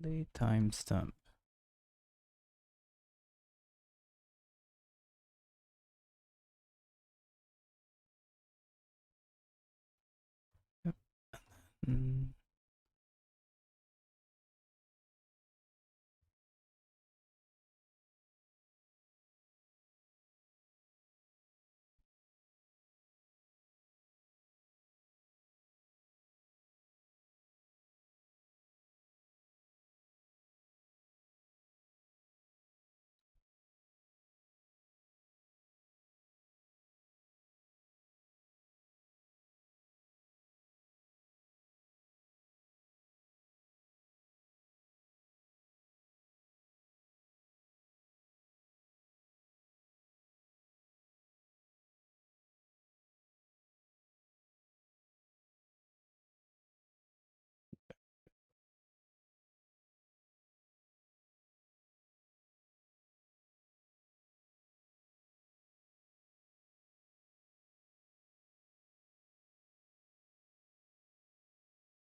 The timestamp. Yep. Mm.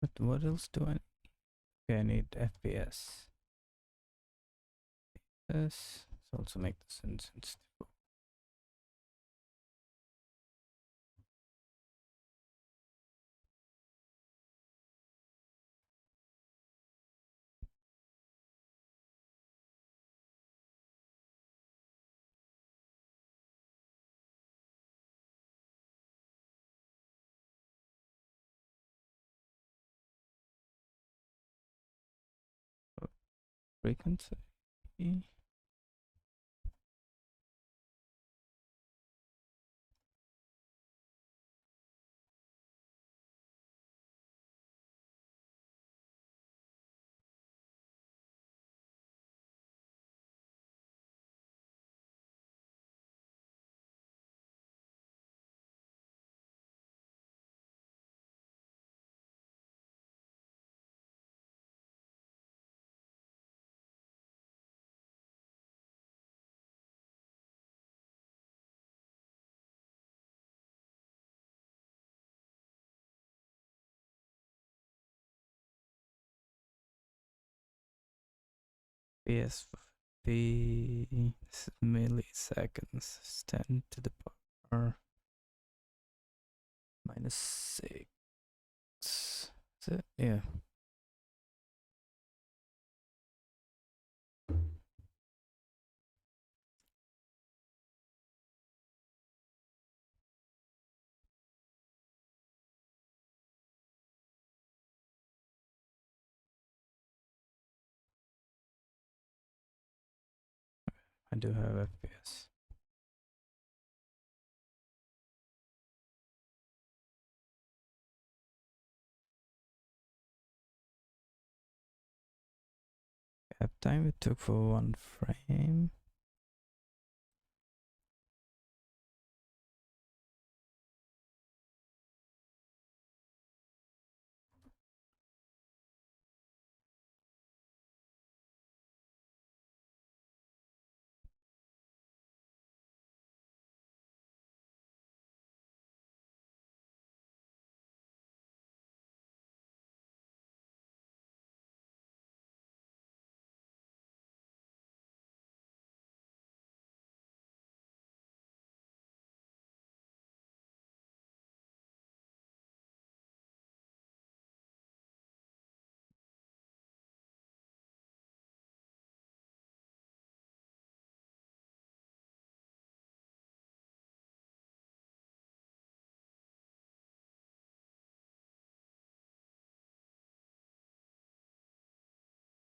But what else do I need? Okay, I need FPS. Let's also make this insensitive. Frequency. PSP. This is milliseconds. Is 10 to the power -6. Is it? Yeah. I do have FPS. Cap time it took for 1 frame.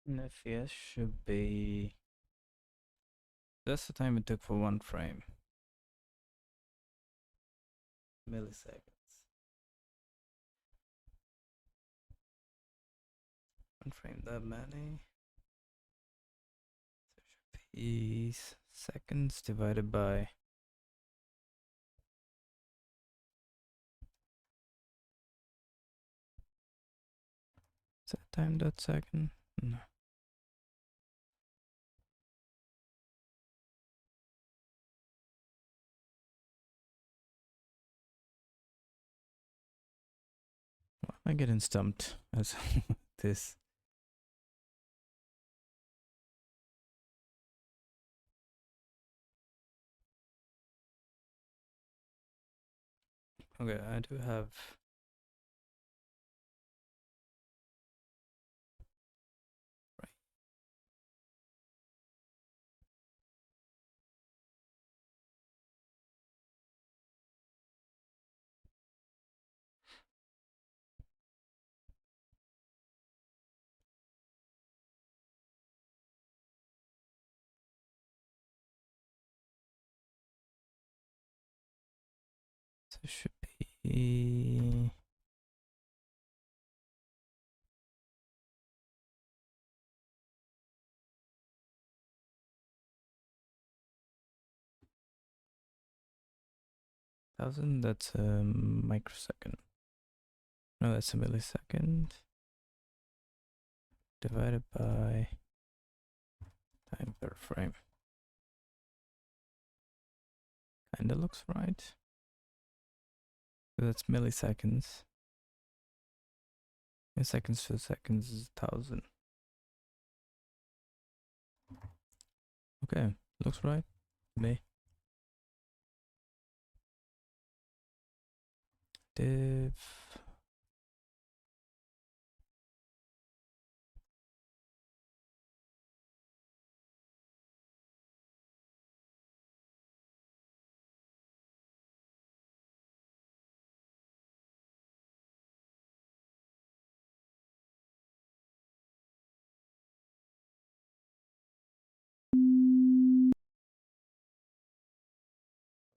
And FPS should be. That's the time it took for one frame. Milliseconds. One frame that many. So it should be seconds divided by. Is that time dot second? No. Why am I getting stumped as this? Okay, I do have. Right. So it should be. Thousand, that's a microsecond. No, that's a millisecond. Divided by time per frame. Kinda looks right. So that's milliseconds. Seconds to seconds is 1000. Okay, looks right to me. Div.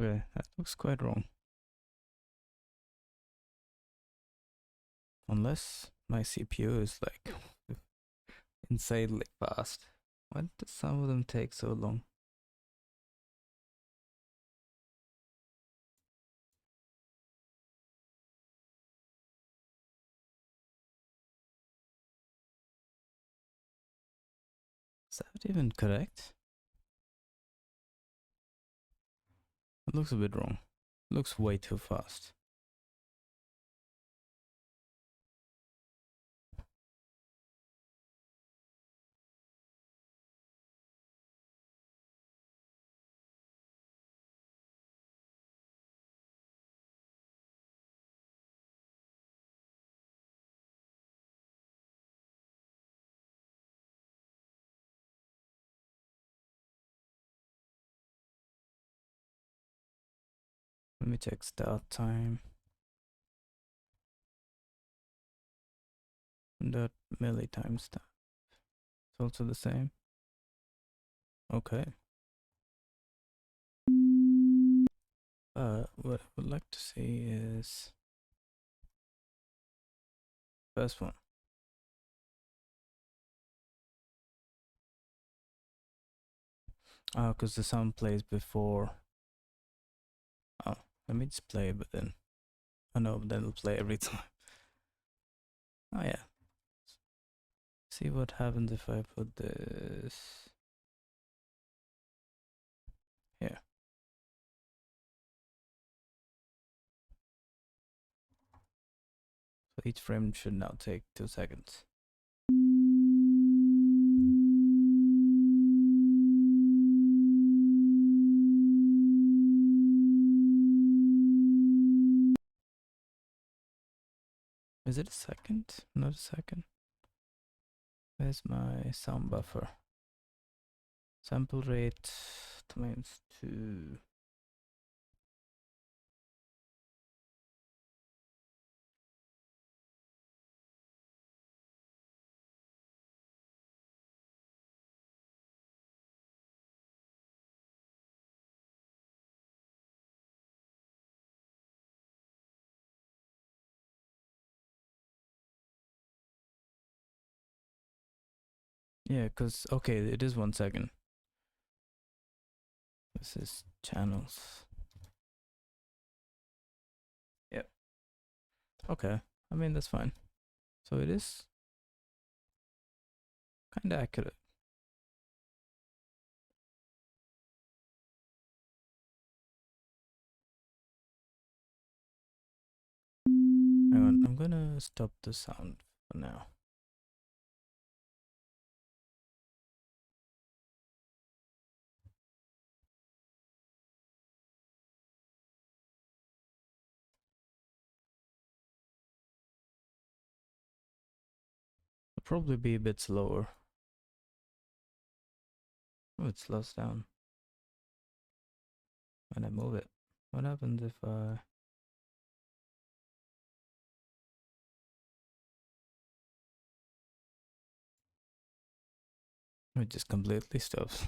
Okay, that looks quite wrong. Unless my CPU is like insanely fast. Why do some of them take so long? Is that even correct? It looks a bit wrong. It looks way too fast. Let me check start time. That milli timestamp. It's also the same. Okay. What I would like to see is first one. Oh, because the sound plays before. Oh, let me just play it, but then. Oh no, but then it'll play every time. Oh yeah. See what happens if I put this here. So each frame should now take 2 seconds. Is it a second? Not a second. Where's my sound buffer? Sample rate times 2. Yeah, because, okay, it is 1 second. This is channels. Yep. Okay. I mean, that's fine. So it is kind of accurate. Hang on, I'm gonna stop the sound for now. It'll probably be a bit slower. Oh, it slows down when I move it. What happens if I... It just completely stops.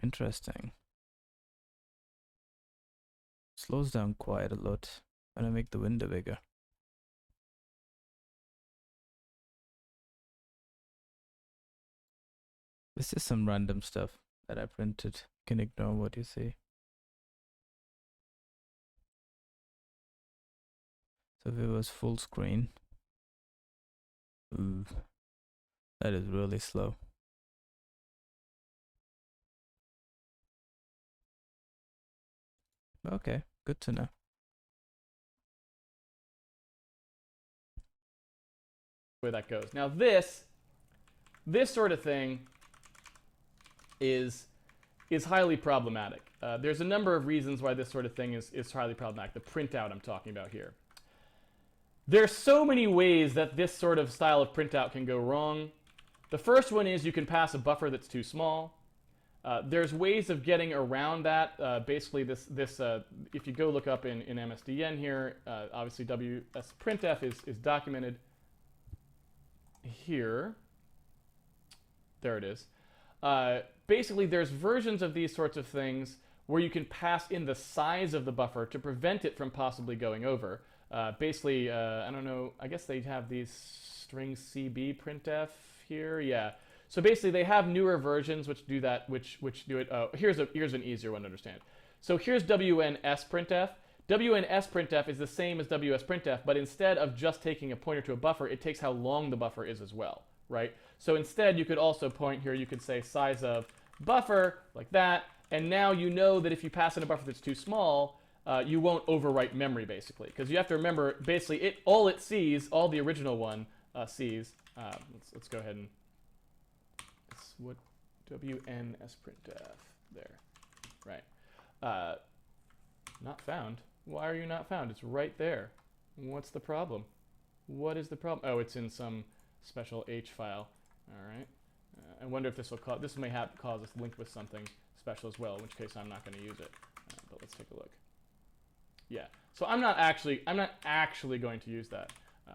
Interesting. Slows down quite a lot when I make the window bigger. This is some random stuff that I printed. You can ignore what you see. So if it was full screen, ooh, that is really slow. Okay, good to know. Where that goes. Now this sort of thing is highly problematic. There's a number of reasons why this sort of thing is highly problematic. The printout I'm talking about here. There's so many ways that this sort of style of printout can go wrong. The first one is you can pass a buffer that's too small. There's ways of getting around that. Basically, if you go look up in MSDN here, obviously WSPrintf is documented here. There it is. Basically, there's versions of these sorts of things where you can pass in the size of the buffer to prevent it from possibly going over. Basically, I don't know, I guess they have these string CB printf here. Yeah. So basically, they have newer versions which do that, which do it. Here's an easier one to understand. So here's WNSPrintf. WNSPrintf is the same as WSPrintf, but instead of just taking a pointer to a buffer, it takes how long the buffer is as well, right? So instead, you could also point here, you could say size of buffer, like that, and now you know that if you pass in a buffer that's too small, you won't overwrite memory, basically. Because you have to remember, basically, all it sees, all the original one sees, let's go ahead and, what, WNSPrintf, there, right. Not found. Why are you not found? It's right there. What's the problem? What is the problem? Oh, it's in some special H file. All right. I wonder if this will cause, this may have cause us linked with something special as well, in which case I'm not going to use it. But let's take a look. Yeah. So I'm not actually going to use that.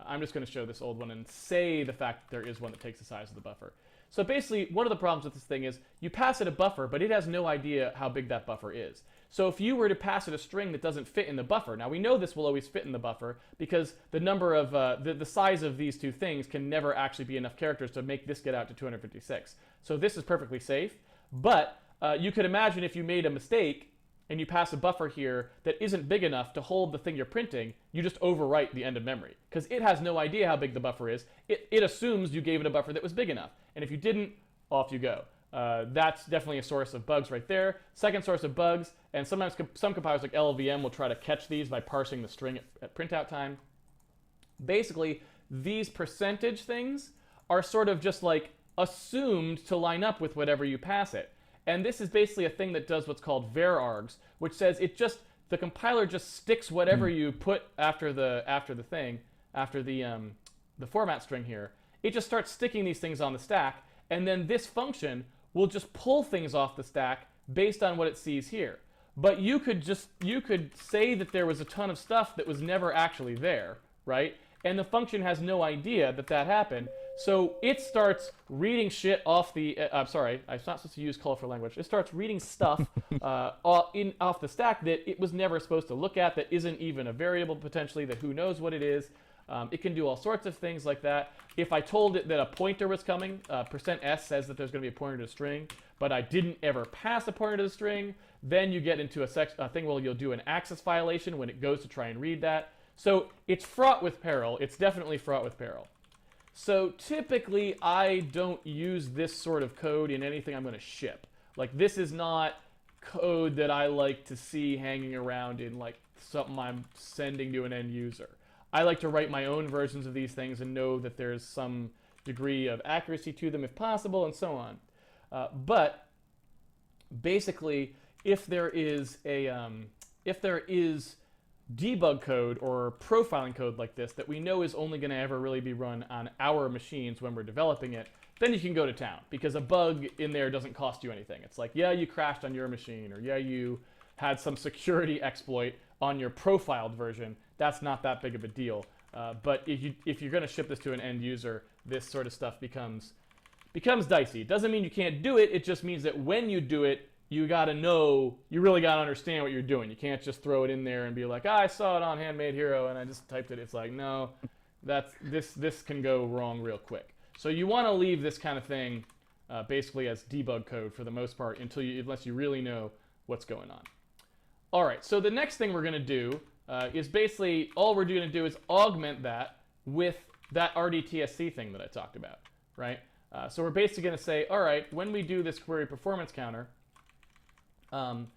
I'm just going to show this old one and say the fact that there is one that takes the size of the buffer. So basically, one of the problems with this thing is you pass it a buffer, but it has no idea how big that buffer is. So if you were to pass it a string that doesn't fit in the buffer, now we know this will always fit in the buffer because the number of, the size of these two things can never actually be enough characters to make this get out to 256. So this is perfectly safe, but you could imagine if you made a mistake and you pass a buffer here that isn't big enough to hold the thing you're printing, you just overwrite the end of memory. Because it has no idea how big the buffer is. It assumes you gave it a buffer that was big enough. And if you didn't, off you go. That's definitely a source of bugs right there. Second source of bugs, and sometimes some compilers like LLVM will try to catch these by parsing the string at printout time. Basically, these percentage things are sort of just like assumed to line up with whatever you pass it. And this is basically a thing that does what's called varargs, which says the compiler just sticks whatever you put after the format string here. It just starts sticking these things on the stack, and then this function will just pull things off the stack based on what it sees here. But you could say that there was a ton of stuff that was never actually there, right? And the function has no idea that happened. So it starts reading shit off the. I'm sorry, I'm not supposed to use colorful language. It starts reading stuff off the stack that it was never supposed to look at, that isn't even a variable potentially, that who knows what it is. It can do all sorts of things like that. If I told it that a pointer was coming, %s says that there's going to be a pointer to a string, but I didn't ever pass a pointer to the string, then you get into a thing where you'll do an access violation when it goes to try and read that. So it's fraught with peril. It's definitely fraught with peril. So typically, I don't use this sort of code in anything I'm going to ship. Like, this is not code that I like to see hanging around in like something I'm sending to an end user. I like to write my own versions of these things and know that there's some degree of accuracy to them if possible, and so on. But basically, if there is debug code or profiling code like this that we know is only going to ever really be run on our machines when we're developing it, then you can go to town, because a bug in there doesn't cost you anything. It's like, yeah, you crashed on your machine, or yeah, you had some security exploit on your profiled version. That's not that big of a deal. But if you're going to ship this to an end user, this sort of stuff becomes dicey. It doesn't mean you can't do it. It just means that when you do it, you got to know, you really got to understand what you're doing. You can't just throw it in there and be like, I saw it on Handmade Hero and I just typed it. It's like, no, this can go wrong real quick. So you want to leave this kind of thing basically as debug code for the most part unless you really know what's going on. All right, so the next thing we're going to do is basically all we're going to do is augment that with that RDTSC thing that I talked about, right? So we're basically going to say, all right, when we do this query performance counter, I'm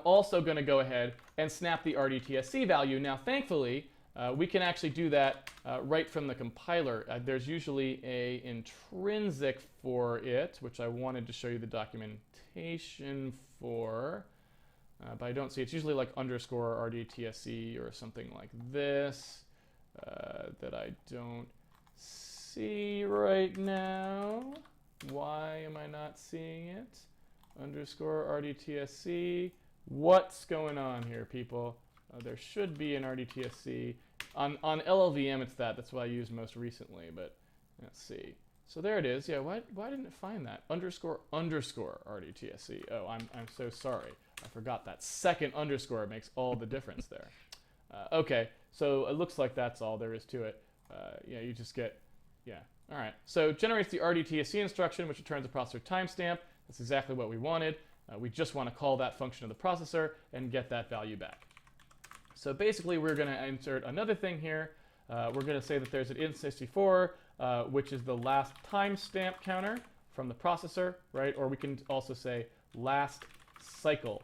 also going to go ahead and snap the RDTSC value. Now, thankfully, we can actually do that right from the compiler. There's usually an intrinsic for it, which I wanted to show you the documentation for, but I don't see. It's usually like underscore RDTSC or something like this that I don't see right now. Why am I not seeing it? Underscore RDTSC. What's going on here, people? There should be an RDTSC. On LLVM, it's that. That's what I used most recently, but let's see. So there it is. Yeah, why didn't it find that? Underscore RDTSC. Oh, I'm so sorry. I forgot that second underscore makes all the difference there. Okay, so it looks like that's all there is to it. Yeah, you just get, yeah. All right, so it generates the RDTSC instruction, which returns a processor timestamp. That's exactly what we wanted. We just want to call that function of the processor and get that value back. So basically, we're going to insert another thing here. We're going to say that there's an int64, which is the last timestamp counter from the processor, right? Or we can also say last cycle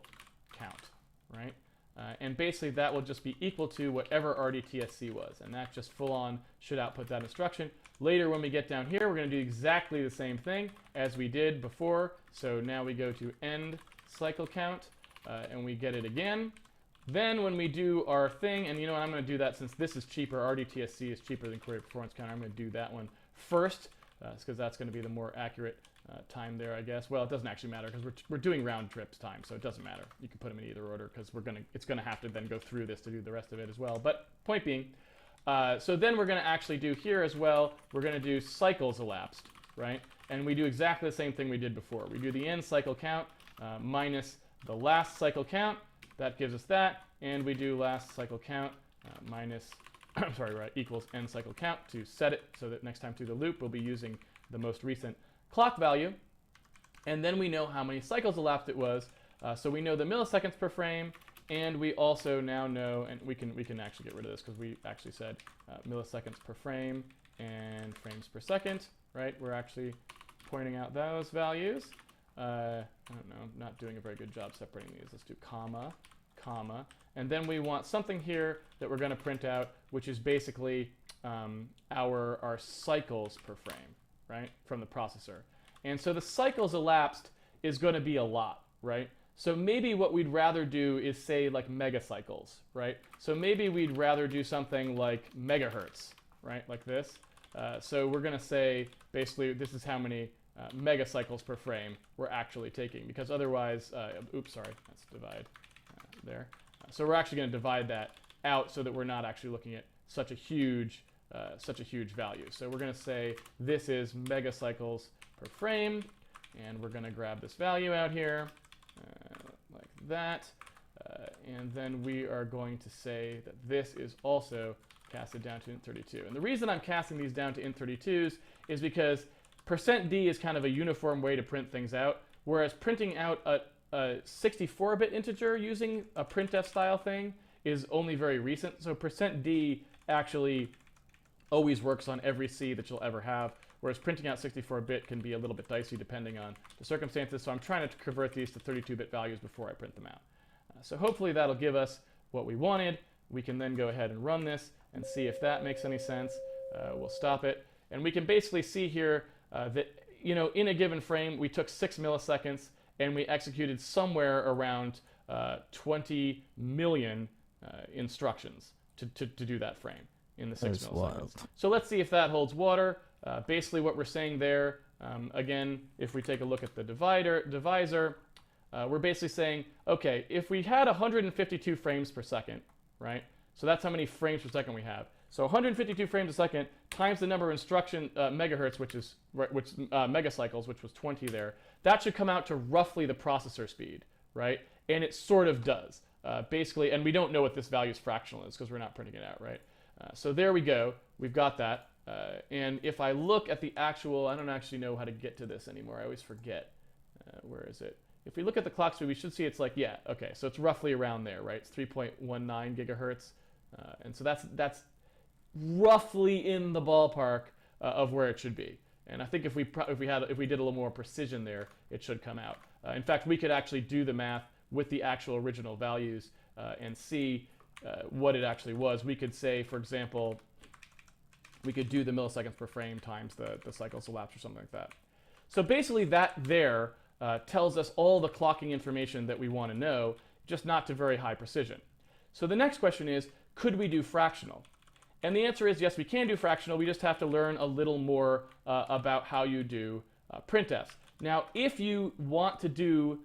count, right? And basically, that will just be equal to whatever RDTSC was. And that just full on should output that instruction. Later, when we get down here, we're going to do exactly the same thing as we did before. So now we go to end cycle count, and we get it again. Then when we do our thing, and you know what, I'm going to do that since this is cheaper, RDTSC is cheaper than query performance counter, I'm going to do that one first, because that's going to be the more accurate time there, I guess. Well, it doesn't actually matter, because we're doing round trips time, so it doesn't matter. You can put them in either order, because it's going to have to then go through this to do the rest of it as well. But point being, so then we're going to actually do here as well, we're going to do cycles elapsed, right? And we do exactly the same thing we did before. We do the end cycle count minus the last cycle count. That gives us that. And we do last cycle count minus, equals end cycle count to set it so that next time through the loop, we'll be using the most recent clock value. And then we know how many cycles elapsed it was. So we know the milliseconds per frame. And we also now know, and we can actually get rid of this because we actually said milliseconds per frame and frames per second, right? We're actually pointing out those values. I don't know, I'm not doing a very good job separating these. Let's do comma, comma. And then we want something here that we're going to print out, which is basically our cycles per frame, right, from the processor. And so the cycles elapsed is going to be a lot, right? So maybe what we'd rather do is say like megacycles, right? So maybe we'd rather do something like megahertz, right, like this. So we're going to say basically this is how many megacycles per frame we're actually taking, because otherwise, oops, sorry, let's divide there. So we're actually going to divide that out so that we're not actually looking at such a huge such a huge value. So we're going to say this is megacycles per frame, and we're going to grab this value out here like that. And then we are going to say that this is also casted down to int32. And the reason I'm casting these down to int32s is because %d is kind of a uniform way to print things out, whereas printing out a 64-bit integer using a printf style thing is only very recent. So %d actually always works on every C that you'll ever have, whereas printing out 64-bit can be a little bit dicey depending on the circumstances. So I'm trying to convert these to 32-bit values before I print them out. So hopefully that'll give us what we wanted. We can then go ahead and run this and see if that makes any sense. We'll stop it. And we can basically see here that, in a given frame, we took 6 milliseconds and we executed somewhere around 20 million instructions to do that frame in the 6 milliseconds. Wild. So let's see if that holds water. Basically what we're saying there, again, if we take a look at the divisor, we're basically saying, okay, if we had 152 frames per second, right? So that's how many frames per second we have. So 152 frames a second times the number of instruction megahertz, megacycles, which was 20 there. That should come out to roughly the processor speed, right? And it sort of does, basically. And we don't know what this value's fractional is because we're not printing it out, right? So there we go. We've got that. And if I look at the actual, I don't actually know how to get to this anymore. I always forget. Where is it? If we look at the clock speed, we should see it's like, yeah, okay, so it's roughly around there, right? It's 3.19 gigahertz. And so that's roughly in the ballpark of where it should be. And I think if we did a little more precision there, it should come out. In fact, we could actually do the math with the actual original values and see what it actually was. We could say, for example, we could do the milliseconds per frame times the cycles elapsed or something like that. So basically that there tells us all the clocking information that we want to know, just not to very high precision. So the next question is, could we do fractional? And the answer is yes, we can do fractional. We just have to learn a little more about how you do printfs. Now, if you want to do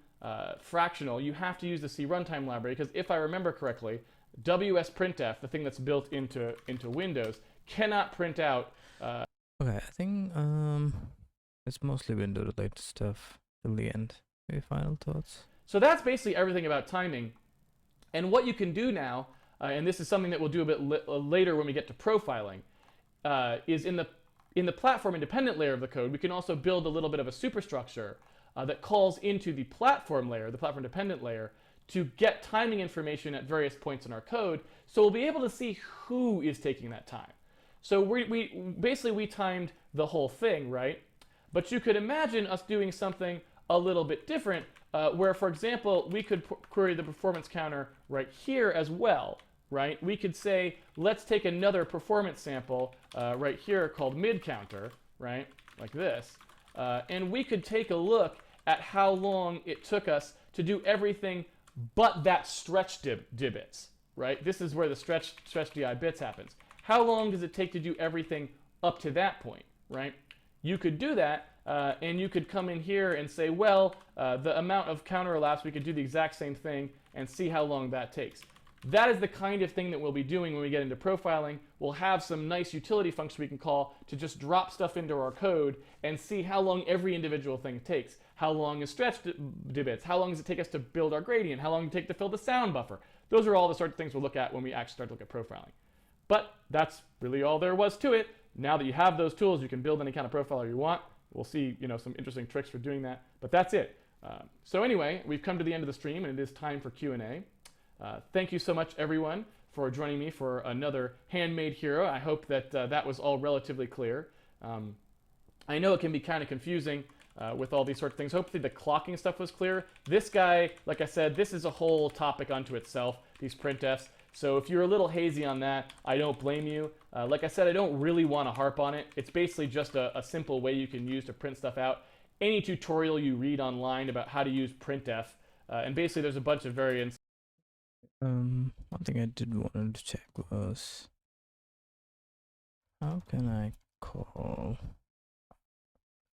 fractional, you have to use the C runtime library, because if I remember correctly, WSPrintf, the thing that's built into Windows, cannot print out. Okay, I think it's mostly window-related stuff till the end. Maybe final thoughts? So that's basically everything about timing. And what you can do now, and this is something that we'll do a bit later when we get to profiling, is in the platform-independent layer of the code, we can also build a little bit of a superstructure that calls into the platform layer, the platform-dependent layer, to get timing information at various points in our code. So we'll be able to see who is taking that time. So we timed the whole thing, right? But you could imagine us doing something a little bit different, where, for example, we could query the performance counter right here as well, right? We could say, let's take another performance sample right here called mid counter, right? Like this. And we could take a look at how long it took us to do everything but that stretch dibits, right? This is where the stretch di bits happens. How long does it take to do everything up to that point, right? You could do that, and you could come in here and say, well, the amount of counter elapsed, we could do the exact same thing and see how long that takes. That is the kind of thing that we'll be doing when we get into profiling. We'll have some nice utility functions we can call to just drop stuff into our code and see how long every individual thing takes. How long is stretch dibits? How long does it take us to build our gradient? How long does it take to fill the sound buffer? Those are all the sort of things we'll look at when we actually start to look at profiling. But that's really all there was to it. Now that you have those tools, you can build any kind of profiler you want. We'll see, some interesting tricks for doing that. But that's it. So anyway, we've come to the end of the stream, and it is time for Q&A. Thank you so much, everyone, for joining me for another Handmade Hero. I hope that that was all relatively clear. I know it can be kind of confusing with all these sorts of things. Hopefully the clocking stuff was clear. This guy, like I said, this is a whole topic unto itself, these printfs. So if you're a little hazy on that, I don't blame you. Like I said, I don't really want to harp on it. It's basically just a simple way you can use to print stuff out. Any tutorial you read online about how to use printf, and basically there's a bunch of variants. One thing I did want to check was, how can I call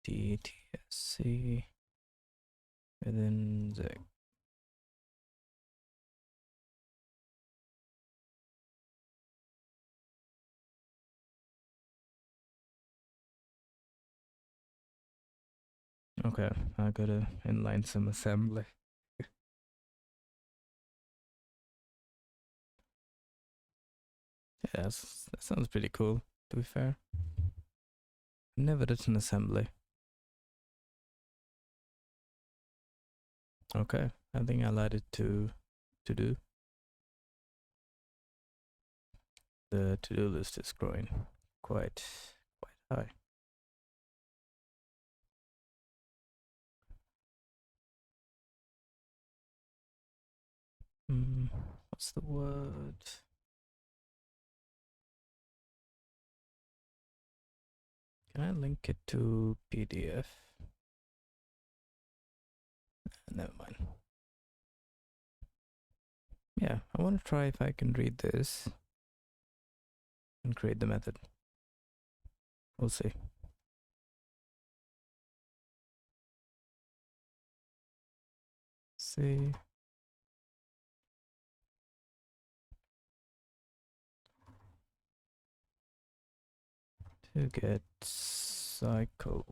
DTSC within the Okay, I gotta inline some assembly. Yeah, that sounds pretty cool, to be fair. Never written assembly. Okay, I think I'll add it to do. The to-do list is growing quite high. What's the word? Can I link it to PDF? Never mind. Yeah, I want to try if I can read this and create the method. We'll see. See. To get cycles.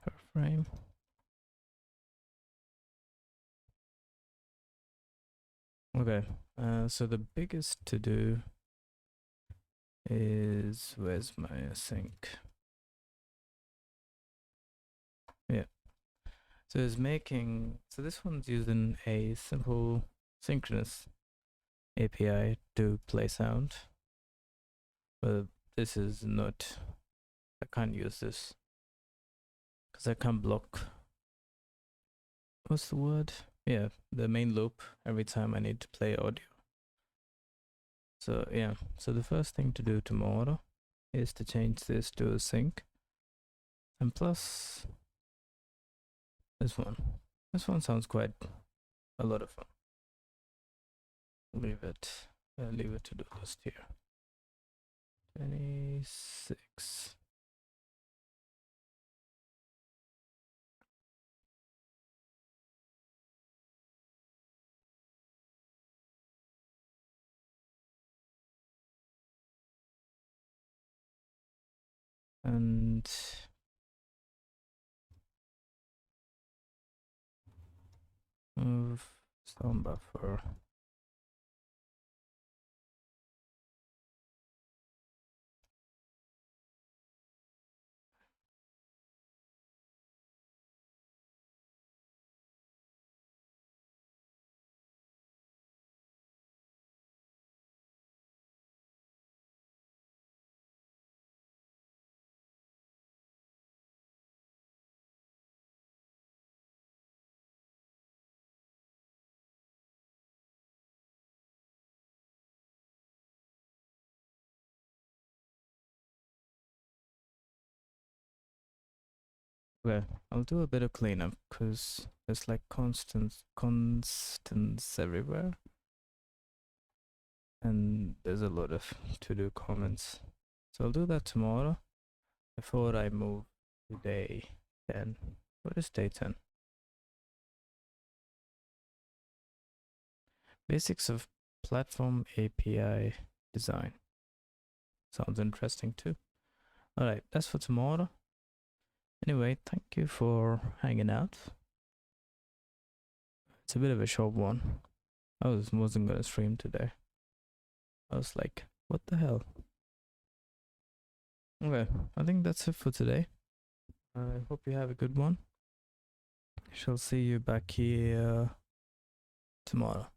Per frame. Okay, so the biggest to do is, where's my sync? Yeah. So it's making, so this one's using a simple synchronous API to play sound. But this is not, I can't use this because I can't block, what's the word? Yeah, the main loop every time I need to play audio. So yeah, so the first thing to do tomorrow is to change this to a sync. And plus this one sounds quite a lot of fun. Leave it to do list here. 26. And move sound buffer. Okay, I'll do a bit of cleanup because there's like constants everywhere. And there's a lot of to-do comments. So I'll do that tomorrow before I move to day 10. What is day 10? Basics of platform API design. Sounds interesting too. Alright, that's for tomorrow. Anyway, thank you for hanging out. It's a bit of a short one. I wasn't gonna stream today. I was like, what the hell? Okay, I think that's it for today. I hope you have a good one. I shall see you back here tomorrow.